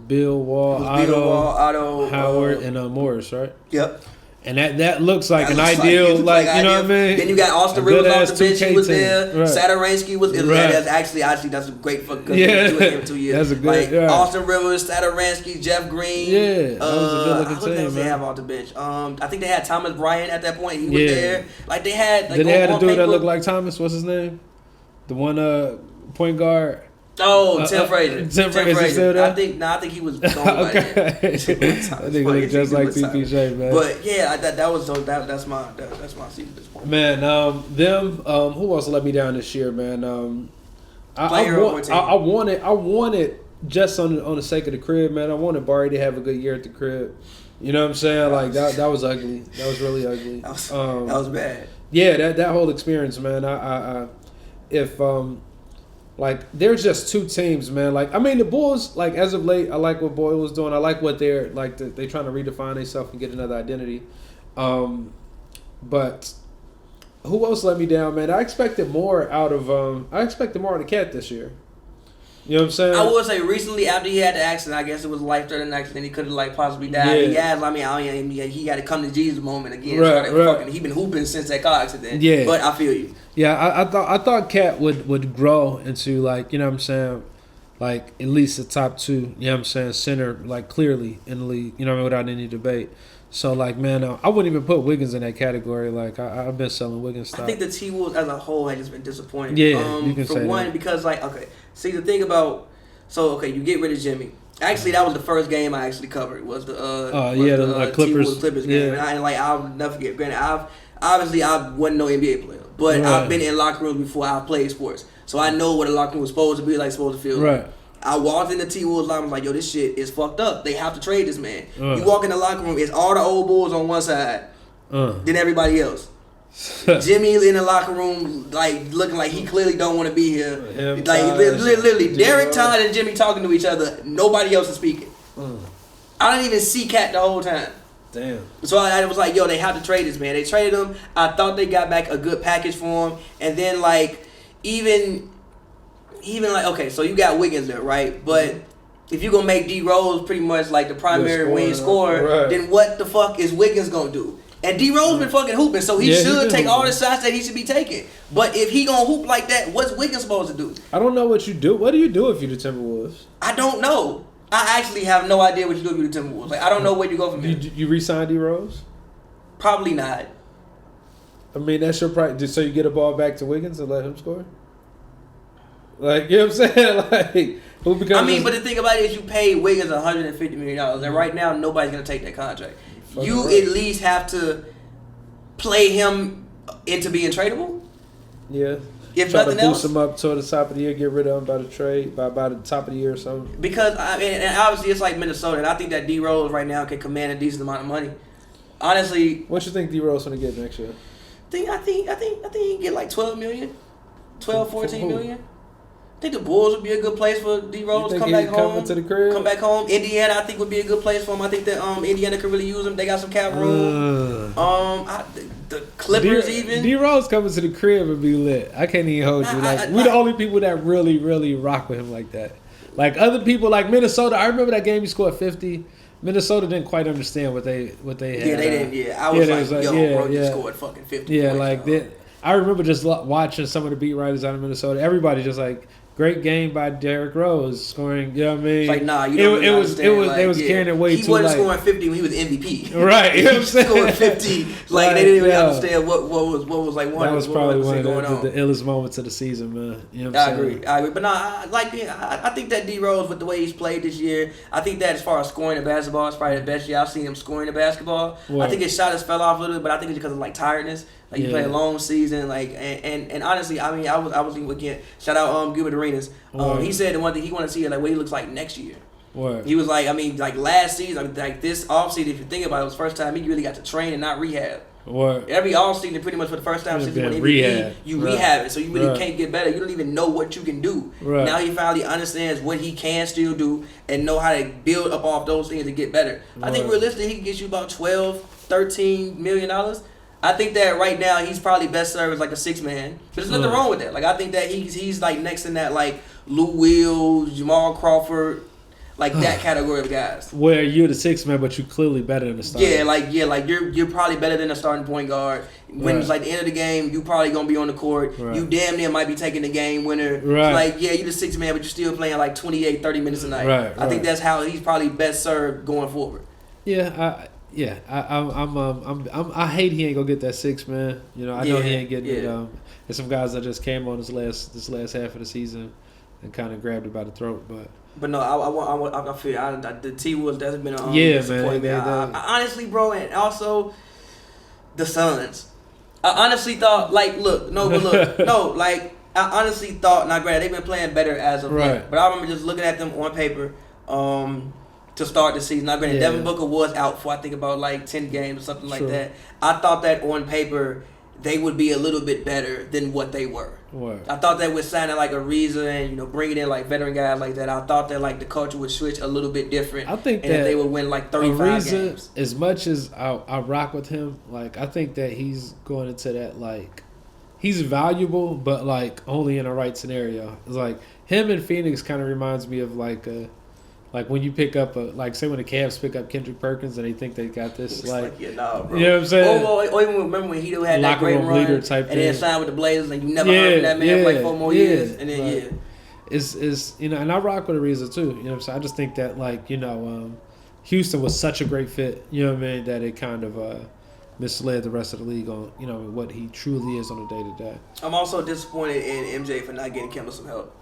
Bill, Wall, Otto, Howard, and Morris, right? Yep. And that looks like an ideal, you know what I mean? Then you got Austin Rivers off the bench. He was there. Right. Saturansky was there. Right. That's actually that's a great fucking him 2 years. That's a good. Austin Rivers, Saturansky, Jeff Green. Yeah, that was a good looking team. What they have off the bench? I think they had Thomas Bryant at that point. He was there. They had. Then they had a dude that looked like Thomas. What's his name? The one point guard. Oh, Tim Frazier. Tim Frazier. I think he was gone by then. I think he looked just like TPJ, man. But yeah, that's my season at this point. Man, who else let me down this year, man? I wanted just on the sake of the crib, man. I wanted Barry to have a good year at the crib. You know what I'm saying? Like that was ugly. That was really ugly. That was bad. Yeah, that whole experience, man. Like there's just two teams, man. Like I mean, the Bulls, like as of late, I like what Boyle was doing. I like what they're like. They trying to redefine themselves and get another identity. But who else let me down, man? I expected more out of the Cat this year. You know what I'm saying? I would say recently after he had the accident, I guess it was a life-threatening accident. He could have like possibly died. Yeah. He got to come to Jesus moment again. Right. He been hooping since that car accident. Yeah. But I feel you. Yeah, I thought Cat would grow into like, you know what I'm saying, like at least the top two, you know what I'm saying, center like clearly in the league, you know what I mean, without any debate. So like, man, I wouldn't even put Wiggins in that category. Like I've been selling Wiggins stock. I think the T-Wolves as a whole has just been disappointing. Yeah, you can say for one, that. because like, okay, see the thing about, you get rid of Jimmy. Actually, that was the first game I actually covered. Was the Clippers game, yeah. and I'll never forget. Granted, I wasn't no NBA player, but right. I've been in locker rooms before. I've played sports, so I know what a locker room was supposed to be like, supposed to feel. Right. I walked in the T-Wolves locker room, like, yo, this shit is fucked up. They have to trade this man. You walk in the locker room, it's all the old Bulls on one side, then everybody else. Jimmy in the locker room, like, looking like he clearly don't want to be here. Literally, Derek Todd and Jimmy talking to each other. Nobody else is speaking. I didn't even see Cat the whole time. Damn. So I was like, yo, they have to trade this man. They traded him. I thought they got back a good package for him. And then, like, even like, okay, so you got Wiggins there, right? But if you're going to make D Rose pretty much like the primary wing scorer, right, then what the fuck is Wiggins going to do? And D Rose been fucking hooping, so he should take all the shots that he should be taking. But if he going to hoop like that, what's Wiggins supposed to do? I don't know what you do. What do you do if you're the Timberwolves? I don't know. I actually have no idea what you do if you're the Timberwolves. Like, I don't know where you go from here. You re-sign D Rose? Probably not. I mean, that's your price. So you get a ball back to Wiggins and let him score? Like, you know what I'm saying? Like, who becomes but the thing about it is you pay Wiggins $150 million, and right now nobody's gonna take that contract. You at least have to play him into being tradable. Yeah. If try nothing to boost else, him up toward the top of the year, get rid of him by the trade by the top of the year or something. Because and obviously it's like Minnesota, and I think that D Rose right now can command a decent amount of money. Honestly, what you think D Rose gonna get next year? I think he can get like 12 million, 12, 14 million. I think the Bulls would be a good place for D Rose to come back home. To the crib? Come back home. Indiana, I think, would be a good place for him. I think that Indiana could really use him. They got some cap room. The Clippers D Rose coming to the crib and be lit. I can't even hold you. We're the only people that really, really rock with him like that. Like other people, like Minnesota. I remember that game he scored 50. Minnesota didn't quite understand what they had. Yeah, they didn't. Yeah, I was like, bro, you scored fucking 50. Yeah, points, like that. I remember just watching some of the beat writers out of Minnesota. Everybody just like, great game by Derrick Rose scoring. You know what I mean? It's like, nah, you don't really understand. They was carrying it way too light. He wasn't scoring 50 when he was MVP. Right. You know what I'm saying? Scoring 50. Like, they didn't even understand what was like one. That was probably one of the illest moments of the season, man. You know what I'm saying? I agree. But I think that D Rose, with the way he's played this year, I think that as far as scoring the basketball, it's probably the best year I've seen him scoring the basketball. I think his shot has fell off a little bit, but I think it's because of like tiredness. Like, you play a long season, like, and honestly, I mean, I was again, shout out Gilbert Arenas. He said the one thing he wanted to see, like, what he looks like next year. Word. He was like, I mean, like last season, I mean, like this offseason, if you think about it, it was the first time he really got to train and not rehab. Word. Every offseason, pretty much for the first time since he went MVP, you rehab it, so you really can't get better. You don't even know what you can do. Right. Now he finally understands what he can still do and know how to build up off those things to get better. I think realistically, he can get you about $12-13 million. I think that right now he's probably best served as like a 6-man. But there's nothing wrong with that. Like, I think that he's like next in that like Lou Will, Jamal Crawford, like that category of guys. Where you're the 6-man, but you're clearly better than the starter. Yeah, like you're probably better than a starting point guard. When it's like the end of the game, you probably gonna be on the court. Right. You damn near might be taking the game winner. Right. Like, yeah, you're the 6-man, but you're still playing like 28, 30 minutes a night. Right. I think that's how he's probably best served going forward. Yeah, I hate he ain't gonna get that 6, man. You know, I know he ain't getting it. There's some guys that just came on this last half of the season and kind of grabbed it by the throat. But no, I feel the T Wolves, that's been a disappointment. I honestly, bro, and also the Suns. I honestly thought, like, I honestly thought, now granted, they've been playing better as of late, but I remember just looking at them on paper to start the season. Now granted, Devin Booker was out for, I think, about, like, 10 games or something like that. I thought that on paper, they would be a little bit better than what they were. I thought that with signing, like, Ariza and, you know, bringing in, like, veteran guys like that, I thought that, like, the culture would switch a little bit different. I think and that they would win, like, 35 games. As much as I rock with him, like, I think that he's going into that, like, he's valuable, but, like, only in the right scenario. It's like, him and Phoenix kind of reminds me of, like when you pick up say when the Cavs pick up Kendrick Perkins and they think they got this, bro. You know what I'm saying? Or even remember when Hito had that great run type and then signed with the Blazers and you never heard from that man for like 4 more years, and then it's you know, and I rock with Ariza too. You know what I'm saying? I just think that, like, you know, Houston was such a great fit. You know what I mean? That it kind of misled the rest of the league on, you know, what he truly is on a day to day. I'm also disappointed in MJ for not getting Kemba some help.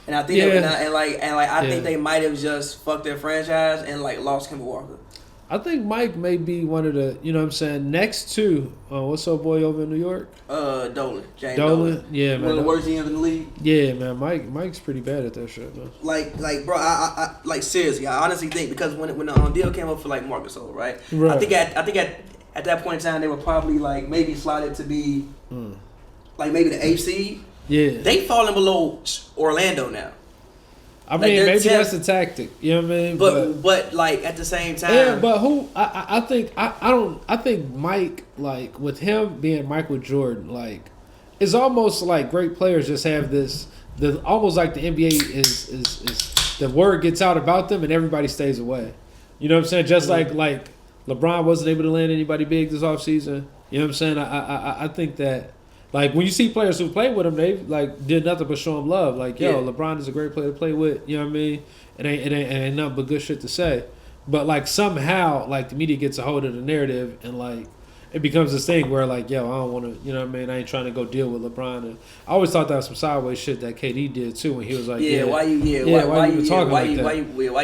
And I think I think they might have just fucked their franchise and, like, lost Kemba Walker. I think Mike may be one of the, you know what I'm saying, next to what's up boy over in New York? Dolan. James Dolan. Yeah, man. One of the worst teams in the league. Yeah, man. Mike's pretty bad at that shit, man. Like, bro, I like, seriously, I honestly think, because when the deal came up for, like, Marc Gasol, right? I think at that point in time they were probably, like, maybe slotted to be like maybe the 8th seed. Yeah. They falling below Orlando now. I mean, maybe that's the tactic. You know what I mean? But like, at the same time. Yeah, but who I think Mike, like, with him being Michael Jordan, like, it's almost like great players just have this, almost like the NBA is the word gets out about them and everybody stays away. You know what I'm saying? Just like LeBron wasn't able to land anybody big this offseason. You know what I'm saying? I think that, like, when you see players who play with him, they, like, did nothing but show him love. Like, LeBron is a great player to play with. You know what I mean? It ain't nothing but good shit to say. But, like, somehow, like, the media gets a hold of the narrative and, like, it becomes this thing where, like, I don't want to, you know what I mean? I ain't trying to go deal with LeBron. And I always thought that was some sideways shit that KD did too when he was like, why you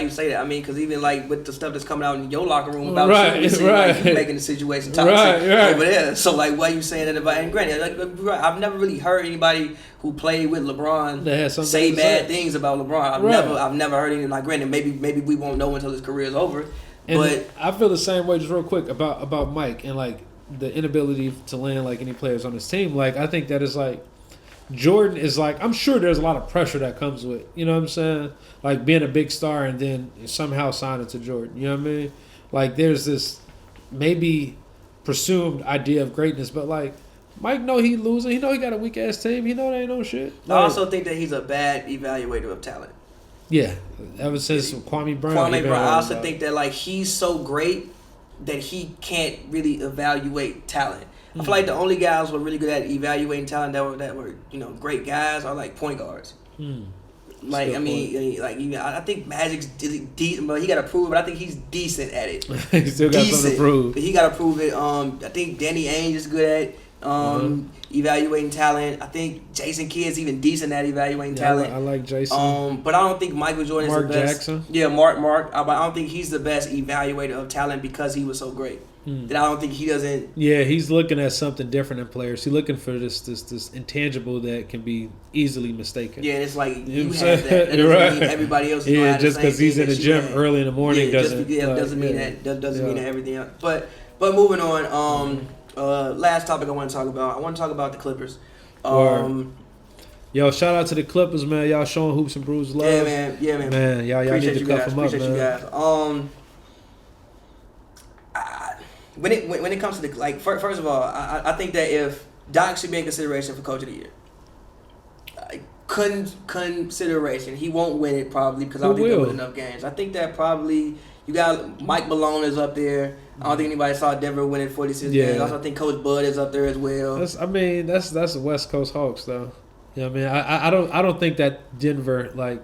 say that? I mean, because even, like, with the stuff that's coming out in your locker room about like, you making the situation toxic over there. So, like, why you saying that about? And granted, like, I've never really heard anybody who played with LeBron say bad things about LeBron. I've never heard anything. Like, granted, maybe we won't know until his career is over. And but I feel the same way, just real quick, about Mike and, like, the inability to land, like, any players on his team. Like, I think that is, like, Jordan is, like, I'm sure there's a lot of pressure that comes with, you know what I'm saying? Like, being a big star and then somehow signing to Jordan, you know what I mean? Like, there's this maybe presumed idea of greatness, but, like, Mike know he losing. He know he got a weak-ass team. He know they ain't no shit. Like, I also think that he's a bad evaluator of talent. Yeah. Ever since Kwame Brown. I also think that, like, he's so great that he can't really evaluate talent. I feel like the only guys who are really good at evaluating talent that were you know, great guys are, like, point guards. Like, I mean, like, I think Magic's decent, but he got to prove it. But I think he's decent at it. He still got something to prove. But he got to prove it. I think Danny Ainge is good at evaluating talent. I think Jason Kidd's even decent at evaluating talent. I like Jason. But I don't think Michael Jordan is the best. Mark Jackson. Yeah, Mark. But I don't think he's the best evaluator of talent because he was so great. That I don't think he doesn't. Yeah, he's looking at something different in players. He's looking for this intangible that can be easily mistaken. Yeah, and it's like you have that. That doesn't mean everybody else. Yeah, just because he's in the gym early in the morning doesn't mean that everything else. But moving on. Last topic I want to talk about. I want to talk about the Clippers. Yo, shout out to the Clippers, man. Y'all showing Hoops and Brews love. Yeah, man. Man, y'all need to cuff them up, man. You guys. When it comes to the, like, first of all, I think that if Doc should be in consideration for Coach of the Year. Consideration. He won't win it probably because I don't think they'll win enough games. I think that probably you got Mike Malone is up there. I don't think anybody saw Denver winning 46 games. I also think Coach Bud is up there as well. That's the West Coast Hawks though. You know what I mean? I don't think that Denver like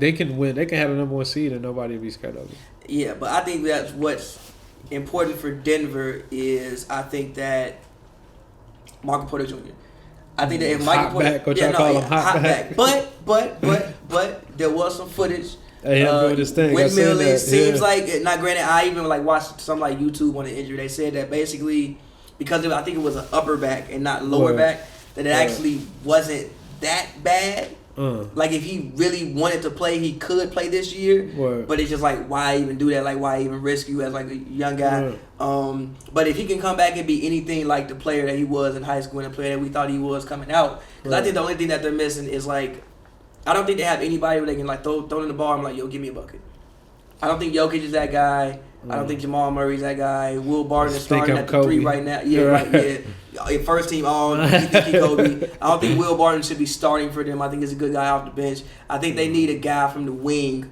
they can win. They can have the number 1 seed and nobody will be scared of them. Yeah, but I think that's what's important for Denver is I think that Michael Porter Jr. I think that if Michael hot back. But there was some footage. Hey, him doing his thing. Windmilling seems like, not granted, I even like watched some like YouTube on the injury. They said that basically because I think it was an upper back and not lower back, that it actually wasn't that bad. Like if he really wanted to play, he could play this year. But it's just like, why even do that? Like why even risk you as like a young guy? But if he can come back and be anything like the player that he was in high school and the player that we thought he was coming out, because I think the only thing that they're missing is like, I don't think they have anybody where they can like throw in the ball and be like, yo, give me a bucket. I don't think Jokic is that guy. I don't think Jamal Murray's that guy. Will Barton is starting at the 3 right now. First team all. Kobe. I don't think Will Barton should be starting for them. I think he's a good guy off the bench. I think they need a guy from the wing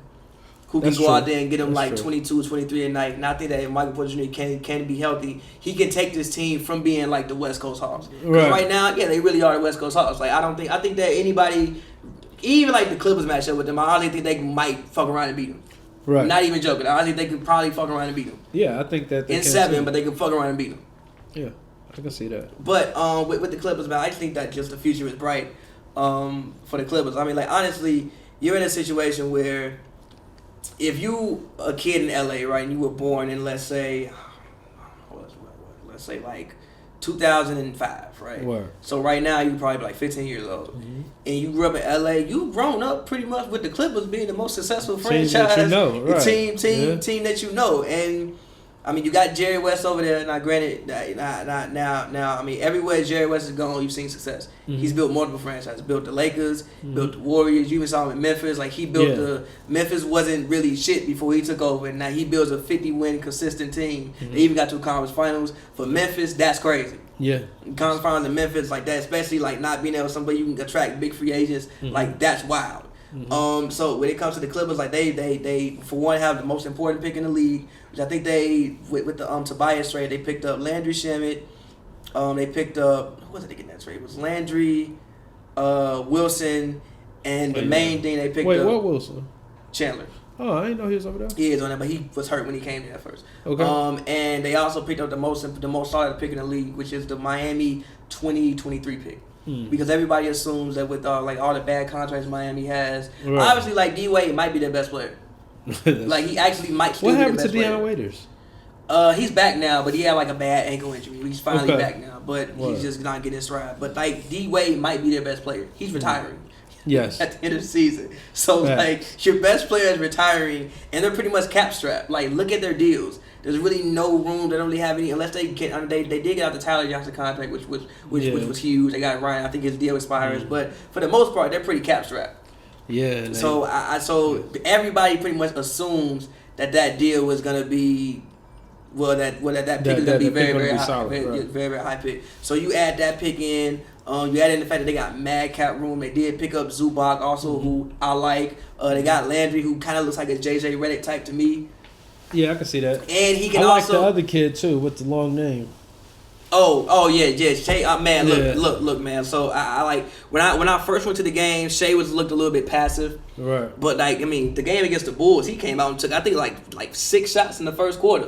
who can go out there and get them like 22, 23 a night. And I think that if Michael Porter Jr. can be healthy, he can take this team from being like the West Coast Hawks. Because right now, they really are the West Coast Hawks. Like I think that anybody, even like the Clippers match up with them, I honestly think they might fuck around and beat them. Right. Not even joking. I think they could probably fuck around and beat them. Yeah, I think that they in 7, but they could fuck around and beat them. Yeah, I can see that. But with the Clippers, man, I just think that just the future is bright for the Clippers. I mean, like honestly, you're in a situation where if you a kid in LA, right, and you were born in let's say like 2005, right? Word. So right now you're probably like 15 years old, and you grew up in LA. You've grown up pretty much with the Clippers being the most successful franchise, that you know, right. team that you know. And I mean, you got Jerry West over there. Now, granted, now, I mean, everywhere Jerry West is gone, you've seen success. He's built multiple franchises. Built the Lakers, built the Warriors. You even saw him in Memphis. Like he built the Memphis wasn't really shit before he took over, and now he builds a 50-win consistent team. They even got to a conference finals for Memphis. That's crazy. Yeah, conference finals in Memphis like that, especially like not being able to somebody you can attract big free agents. Like that's wild. So when it comes to the Clippers, like they for one have the most important pick in the league, which I think they with the Tobias trade they picked up Landry Shamet. They picked up who was it they get that trade? It was Landry, Wilson, and the main thing they picked up. What Wilson? Chandler. Oh, I didn't know he was over there. He is on that, but he was hurt when he came there first. Okay. And they also picked up the most solid pick in the league, which is the Miami 2023 pick. Because everybody assumes that with like all the bad contracts Miami has, obviously like D-Wade might be their best player. Like he actually might still be the best player. What happened to Deion Waiters? He's back now, but he had like a bad ankle injury. He's finally back now, but he's just not getting his stride. But like D-Wade might be their best player. He's retiring. Yes. At the end of the season. So like your best player is retiring and they're pretty much cap strapped. Like look at their deals. There's really no room. They don't really have any unless they get. They did get out the Tyler Johnson contract, which was huge. They got Ryan. I think his deal expires, but for the most part, they're pretty cap strapped. Yeah. So everybody pretty much assumes that deal was gonna be. That pick is gonna be very high pick. So you add that pick in. You add in the fact that they got mad cap room. They did pick up Zubac also, who I like. They got Landry, who kind of looks like a JJ Redick type to me. Yeah, I can see that. And he can I also. like the other kid too with the long name. Oh yeah, Shay. Man, look, man. So I like when I first went to the game, Shay looked a little bit passive. Right. But like I mean, the game against the Bulls, he came out and took I think like 6 shots in the first quarter.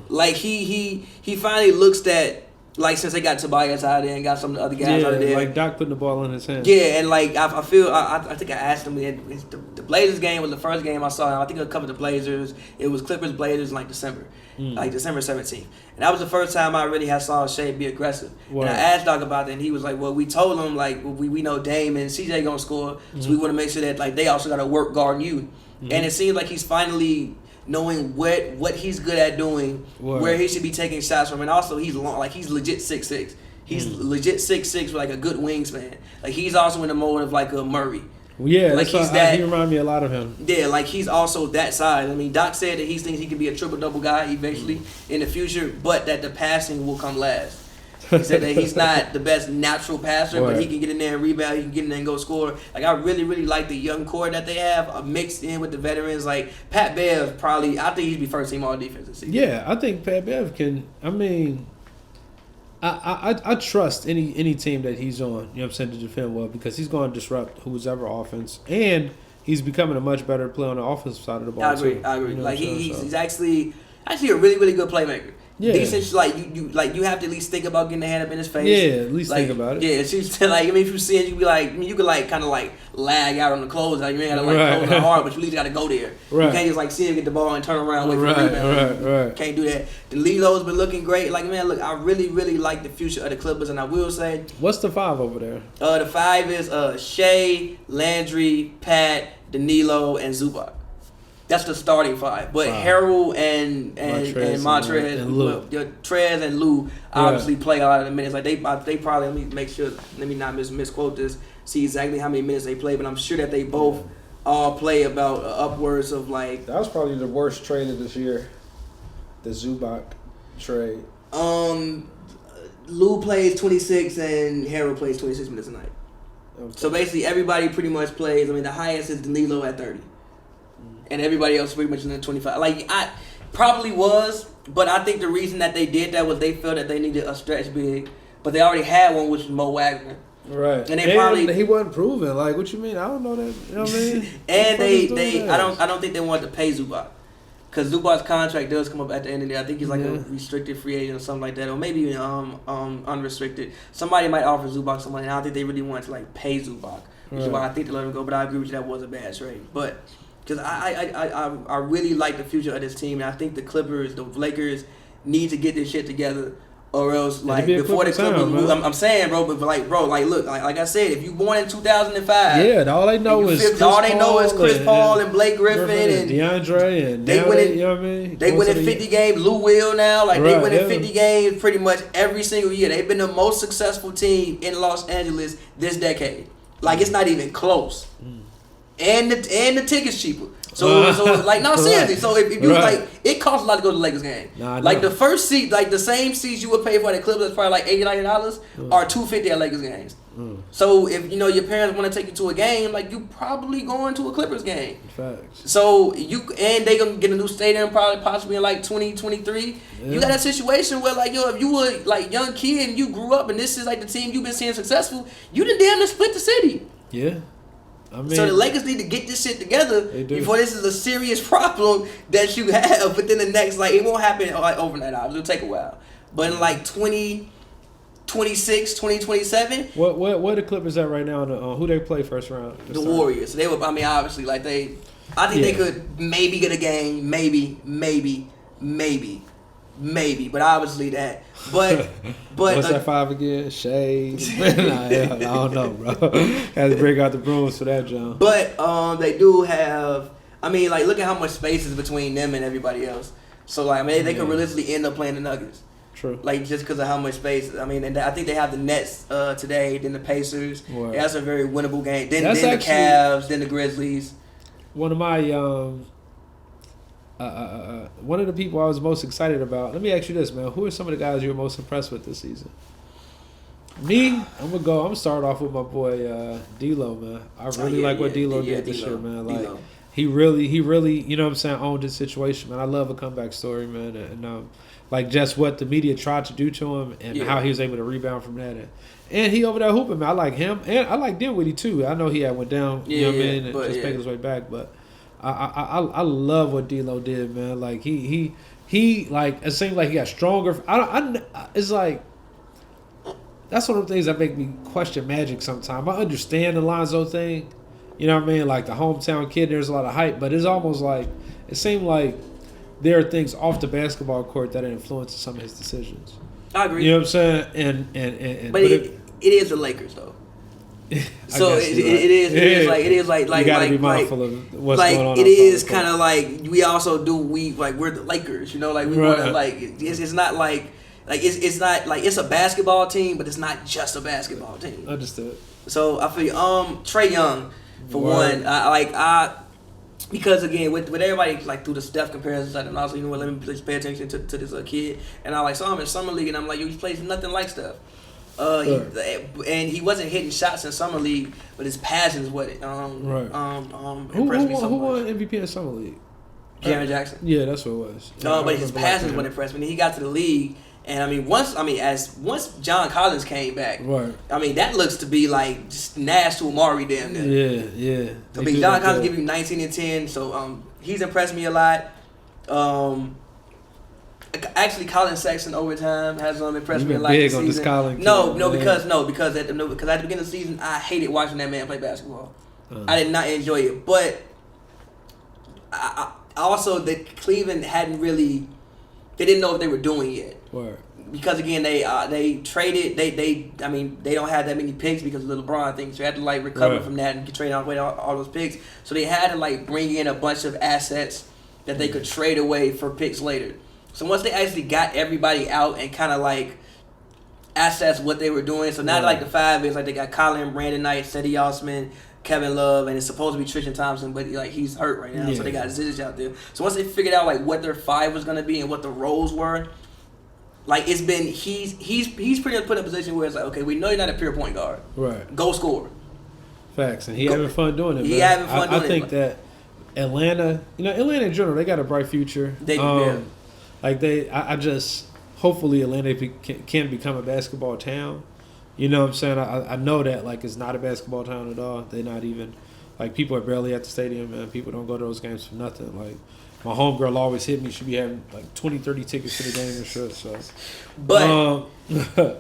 Like he finally looks that. Like since they got Tobias out there and got some of the other guys out there, like Doc putting the ball in his hand. Yeah, and like I feel I think I asked him. The Blazers game was the first game I saw. I think I covered the Blazers. It was Clippers Blazers in like December, like December 17th, and that was the first time I really saw Shea be aggressive. Wow. And I asked Doc about that, and he was like, "Well, we told him like we know Dame and CJ gonna score, so we want to make sure that like they also got to work guarding you." And it seems like he's finally knowing what he's good at doing, where he should be taking shots from, and also he's long, like he's legit 6'6". He's legit 6'6" with like a good wingspan. Like he's also in the mode of like a Murray. Yeah, like he's that. He reminds me a lot of him. Yeah, like he's also that size. I mean, Doc said that he thinks he could be a triple-double guy eventually in the future, but that the passing will come last. He said that he's not the best natural passer, but he can get in there and rebound. He can get in there and go score. Like I really, really like the young core that they have mixed in with the veterans. Like Pat Bev, probably I think he'd be first team all defense this season. Yeah, I think Pat Bev can. I mean, I trust any team that he's on. You know what I'm saying, to defend well, because he's going to disrupt who's ever offense, and he's becoming a much better player on the offensive side of the ball. I agree. You know like he's actually a really, really good playmaker. decent. Like you have to at least think about getting the hand up in his face. Yeah, at least like, think about it. Yeah, she's like, I mean, if you see it, you be like, I mean, you could like kind of like lag out on the close. Like you ain't gotta like close it hard, but you at least gotta go there. Right. You can't just like see him get the ball and turn around wait for the rebound. Right. Can't do that. The Lilo's been looking great. Like man, look, I really like the future of the Clippers, and I will say, what's the 5 over there? The 5 is Shea, Landry, Pat, Danilo, and Zubac. That's the starting 5. But Harold and Montrez and Lou. Trez and Lou obviously play a lot of the minutes. Like they probably, let me make sure, let me not misquote this, see exactly how many minutes they play, but I'm sure that they both all play about upwards of like. That was probably the worst trade of this year. The Zubac trade. Lou plays 26 and Harold plays 26 minutes a night. Okay. So basically everybody pretty much plays. I mean the highest is Danilo at 30. And everybody else pretty much in the 25. Like I probably was, but I think the reason that they did that was they felt that they needed a stretch big, but they already had one, which was Mo Wagner. Right. And they probably he wasn't proven. Like what you mean? I don't know that. You know what I mean? And they I don't think they wanted to pay Zubac. Because Zubac's contract does come up at the end of the day. I think he's like a restricted free agent or something like that, or maybe even unrestricted. Somebody might offer Zubac some money. And I don't think they really wanted to like pay Zubac. Which is why I think they let him go. But I agree with you, that was a bad trade. But because I really like the future of this team, and I think the Clippers, the Lakers, need to get this shit together, or else like before the Clippers move. I'm saying, bro, but like look, like I said, if you born in 2005, all they know is Chris Paul and Blake Griffin and DeAndre, and they winning. You know what I mean? They winning 50 games. Lou Will now, like they winning 50 games pretty much every single year. They've been the most successful team in Los Angeles this decade. Like it's not even close. And the tickets cheaper. So like no seriously. So if you like, it costs a lot to go to the Lakers game. Like the first seat, like the same seats you would pay for at the Clippers, that's probably like $80-$90 are $250 at Lakers games. So if you know your parents want to take you to a game, like you probably going to a Clippers game. Facts. So they gonna get a new stadium probably possibly in like 2023. You got a situation where like if you were like young kid and you grew up and this is like the team you've been seeing successful, you done damn near split the city. Yeah. I mean, so the Lakers need to get this shit together before this is a serious problem that you have within the next, like, it won't happen like overnight, obviously. It'll take a while. But in like 2026, 2027. Where the Clippers at right now? Who they play first round? The Warriors. So they were, I mean, obviously, like I think they could maybe get a game. Maybe. But obviously that. But what's that 5 again? Shades. I don't know, bro. Had to break out the brooms for that, John. But they do have. I mean, like look at how much space is between them and everybody else. So like, I mean, they could realistically end up playing the Nuggets. True. Like just because of how much space. I mean, and I think they have the Nets today. Then the Pacers. Word. That's a very winnable game. Then the Cavs. Then the Grizzlies. One of my one of the people I was most excited about. Let me ask you this, man. Who are some of the guys you were most impressed with this season? Me, I'm gonna start off with my boy D'Lo, man. I really like what D'Lo did this year, man. Like he really, you know what I'm saying, owned his situation, man. I love a comeback story, man, and like just what the media tried to do to him and how he was able to rebound from that. And he over there hooping, man. I like him, and I like Dinwiddie too. I know he had went down, you know what I mean, and just making his way back, but. I love what D'Lo did, man. Like he like it seems like he got stronger. It's like that's one of the things that make me question Magic sometimes. I understand the Lonzo thing, you know what I mean? Like the hometown kid, there's a lot of hype, but it's almost like it seemed like there are things off the basketball court that influence some of his decisions. I agree. You know what I'm saying? And but it is the Lakers though. So it is like you gotta be mindful of what's like going on. It is kind of like we also do we're the Lakers, you know, like we want to like it's not like it's not like it's a basketball team, but it's not just a basketball team. Understood. So I feel Trae Young for one, I because again with everybody like through the Steph comparisons, and also you know what, let me just pay attention to this kid, and I like saw him in summer league, and I'm like, yo, he plays nothing like Steph. He wasn't hitting shots in summer league, but his passion is what impressed me so much. Who won MVP in summer league? Jaren Jackson. Yeah, that's what it was. But his passion is what impressed me. And he got to the league, and I mean once John Collins came back, right? I mean that looks to be like just Nash to Amari damn near. Yeah. I mean John Collins give you 19 and 10, so he's impressed me a lot. Actually, Colin Sexton overtime has impressed me a lot big this on season. this Colin Because at the beginning of the season, I hated watching that man play basketball. I did not enjoy it, but I also the Cleveland hadn't really. They didn't know what they were doing yet. Word. Because again, they traded. They don't have that many picks because of the LeBron thing. So they had to like recover from that and trade away all those picks. So they had to like bring in a bunch of assets that they could trade away for picks later. So once they actually got everybody out and kind of like assess what they were doing. So now like the 5 is like they got Colin, Brandon Knight, Cedi Osman, Kevin Love, and it's supposed to be Tristan Thompson, but like he's hurt right now. So they got Zizic out there. So once they figured out like what their 5 was gonna be and what the roles were. Like it's been, he's pretty much put in a position where it's like, okay, we know you're not a pure point guard. Right. Go score. Facts, and he having fun doing it. I think that Atlanta, Atlanta in general, they got a bright future. They do. I just hopefully Atlanta can become a basketball town. You know what I'm saying? I know that like it's not a basketball town at all. They're not even like people are barely at the stadium, and people don't go to those games for nothing. Like. My homegirl always hit me. She be having like 20, 30 tickets to the game and shit. So, but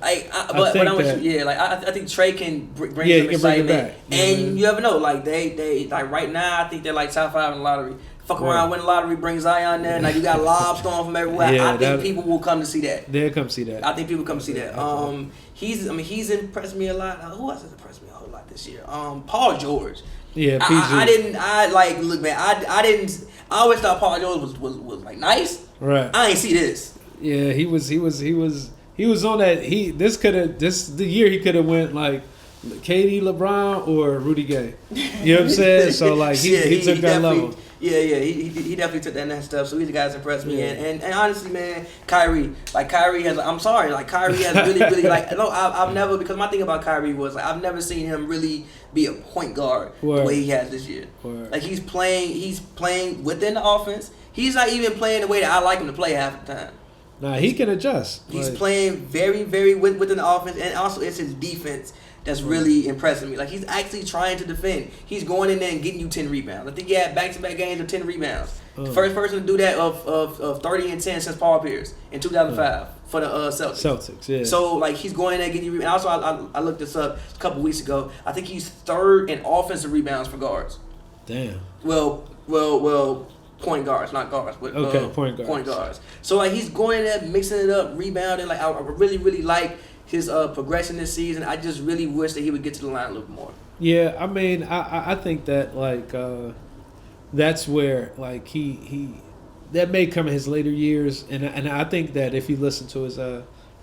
I think Trey can bring some excitement, and you never know. Like they like right now, I think they're like top 5 in the lottery. Fuck around, win the lottery, bring Zion there. Now you got lobs throwing from everywhere. I think people will come to see that. They'll come see that. I think people come see that. He's impressed me a lot. Who else has impressed me a whole lot this year? Paul George. Yeah, PG. I always thought Paul George was like nice. Right. I ain't see this. Yeah, he was on that. The year he could have went like KD, LeBron, or Rudy Gay. You know what I'm saying? So like he took that level. Yeah, he definitely took that next step. So these guys impressed me, and honestly, man, Kyrie has. I'm sorry, like Kyrie has really like. No, I've never, because my thing about Kyrie was like I've never seen him really be a point guard the way he has this year. Like he's playing within the offense. He's not even playing the way that I like him to play half the time. Nah, he can adjust. He's playing very, very within the offense, and also it's his defense that's really impressing me. Like he's actually trying to defend. He's going in there and getting you 10 rebounds. I think he had back-to-back games of 10 rebounds. First person to do that of 30 and 10 since Paul Pierce in 2005 for the Celtics. Yeah. So like he's going in there getting you rebounds. Also, I looked this up a couple weeks ago. I think he's 3rd in offensive rebounds for guards. Damn. Well, point guards, not guards, but point guards. So like he's going in there, mixing it up, rebounding. Like I really, really like his progression this season. I just really wish that he would get to the line a little more. Yeah, I mean, I think that like that's where like he that may come in his later years, and I think that if you listen to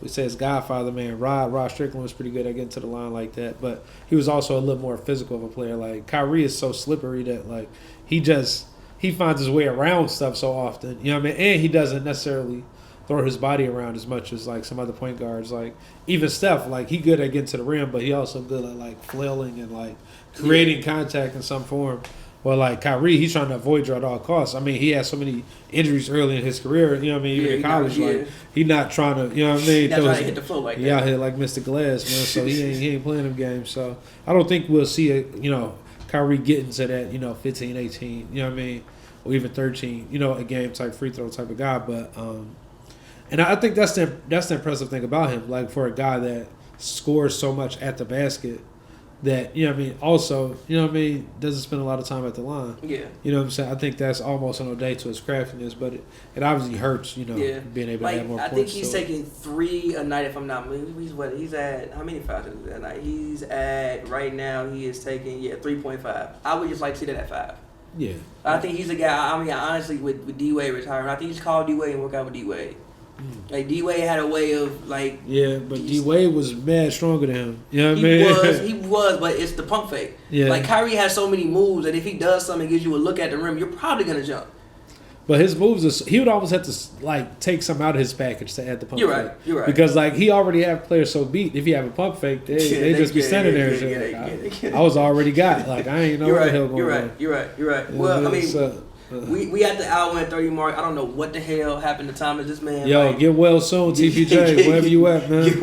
his godfather, man, Rod Strickland was pretty good at getting to the line like that, but he was also a little more physical of a player. Like Kyrie is so slippery that like he finds his way around stuff so often, you know what I mean? And he doesn't necessarily throw his body around as much as like some other point guards. Like even Steph, like he good at getting to the rim, but he also good at like flailing and like creating contact in some form. Well, like Kyrie, he's trying to avoid you at all costs. I mean, he had so many injuries early in his career. You know what I mean? Even in college, like he's not trying to. You know what I mean? He's not trying to hit the floor like that. He out here like Mr. Glass, man. So he ain't playing them games. So I don't think we'll see Kyrie getting to that 15, 18. You know what I mean? Or even 13. A game type free throw type of guy. But and I think that's the impressive thing about him. Like for a guy that scores so much at the basket. That, also, doesn't spend a lot of time at the line. Yeah. You know what I'm saying? I think that's almost an ode to his craftiness, but it obviously hurts, being able to have more points. I think he's taking 3 a night, if I'm not mistaken. He's at, how many fouls is that night? He's at, right now, he is taking, 3.5. I would just like to see that at 5. Yeah. I think he's a guy, honestly, with D-Wade retiring, I think he's called D-Wade and work out with D-Wade. Like D-Wade had a way of like but D-Wade was mad stronger than him. You know what I mean? He was, but it's the pump fake. Yeah. Like Kyrie has so many moves that if he does something and gives you a look at the rim, you're probably gonna jump. But his moves he would always have to like take some out of his package to add the pump fake. You're right. Because like he already have players so beat. If you have a pump fake, they just be standing there and shit. I was already got like I ain't know what the hell going on. You're right. Well, I mean. We at the hour and 30 mark. I don't know what the hell happened to Thomas. This man. Yo, get well soon, TPJ. Wherever you at, man. Get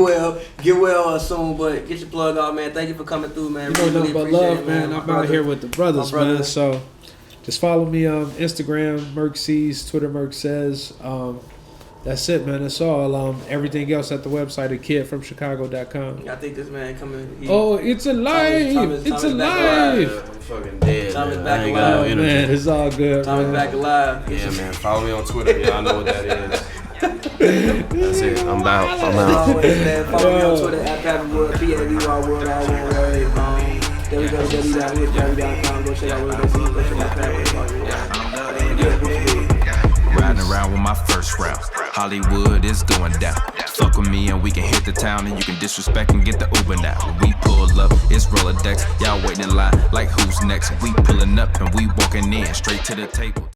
well soon. But get your plug off, man. Thank you for coming through, man. Nothing but love, man. I'm out here with the brothers, man. So just follow me on Instagram, Merk Sees, Twitter, Merk Says. That's it, man. That's all. Everything else at the website at kidfromchicago.com. I think this man coming. It's alive. It's alive. I'm fucking dead. Thomas man. back I ain't alive. got no energy. Man, it's all good. Thomas back alive. Yeah, man. Follow me on Twitter. Y'all know what that is. That's it. I'm out. I'm out. Always, man. Follow me on Twitter at Pavy World, Pavy World, all one word. www.hoopsnbrews.com. Go check out what they see. Go check out Pavy. Riding around with my first round. Hollywood is going down. Fuck with me and we can hit the town, and you can disrespect and get the Uber now. When we pull up, it's Rolodex. Y'all waiting in line like who's next? We pulling up and we walking in straight to the table.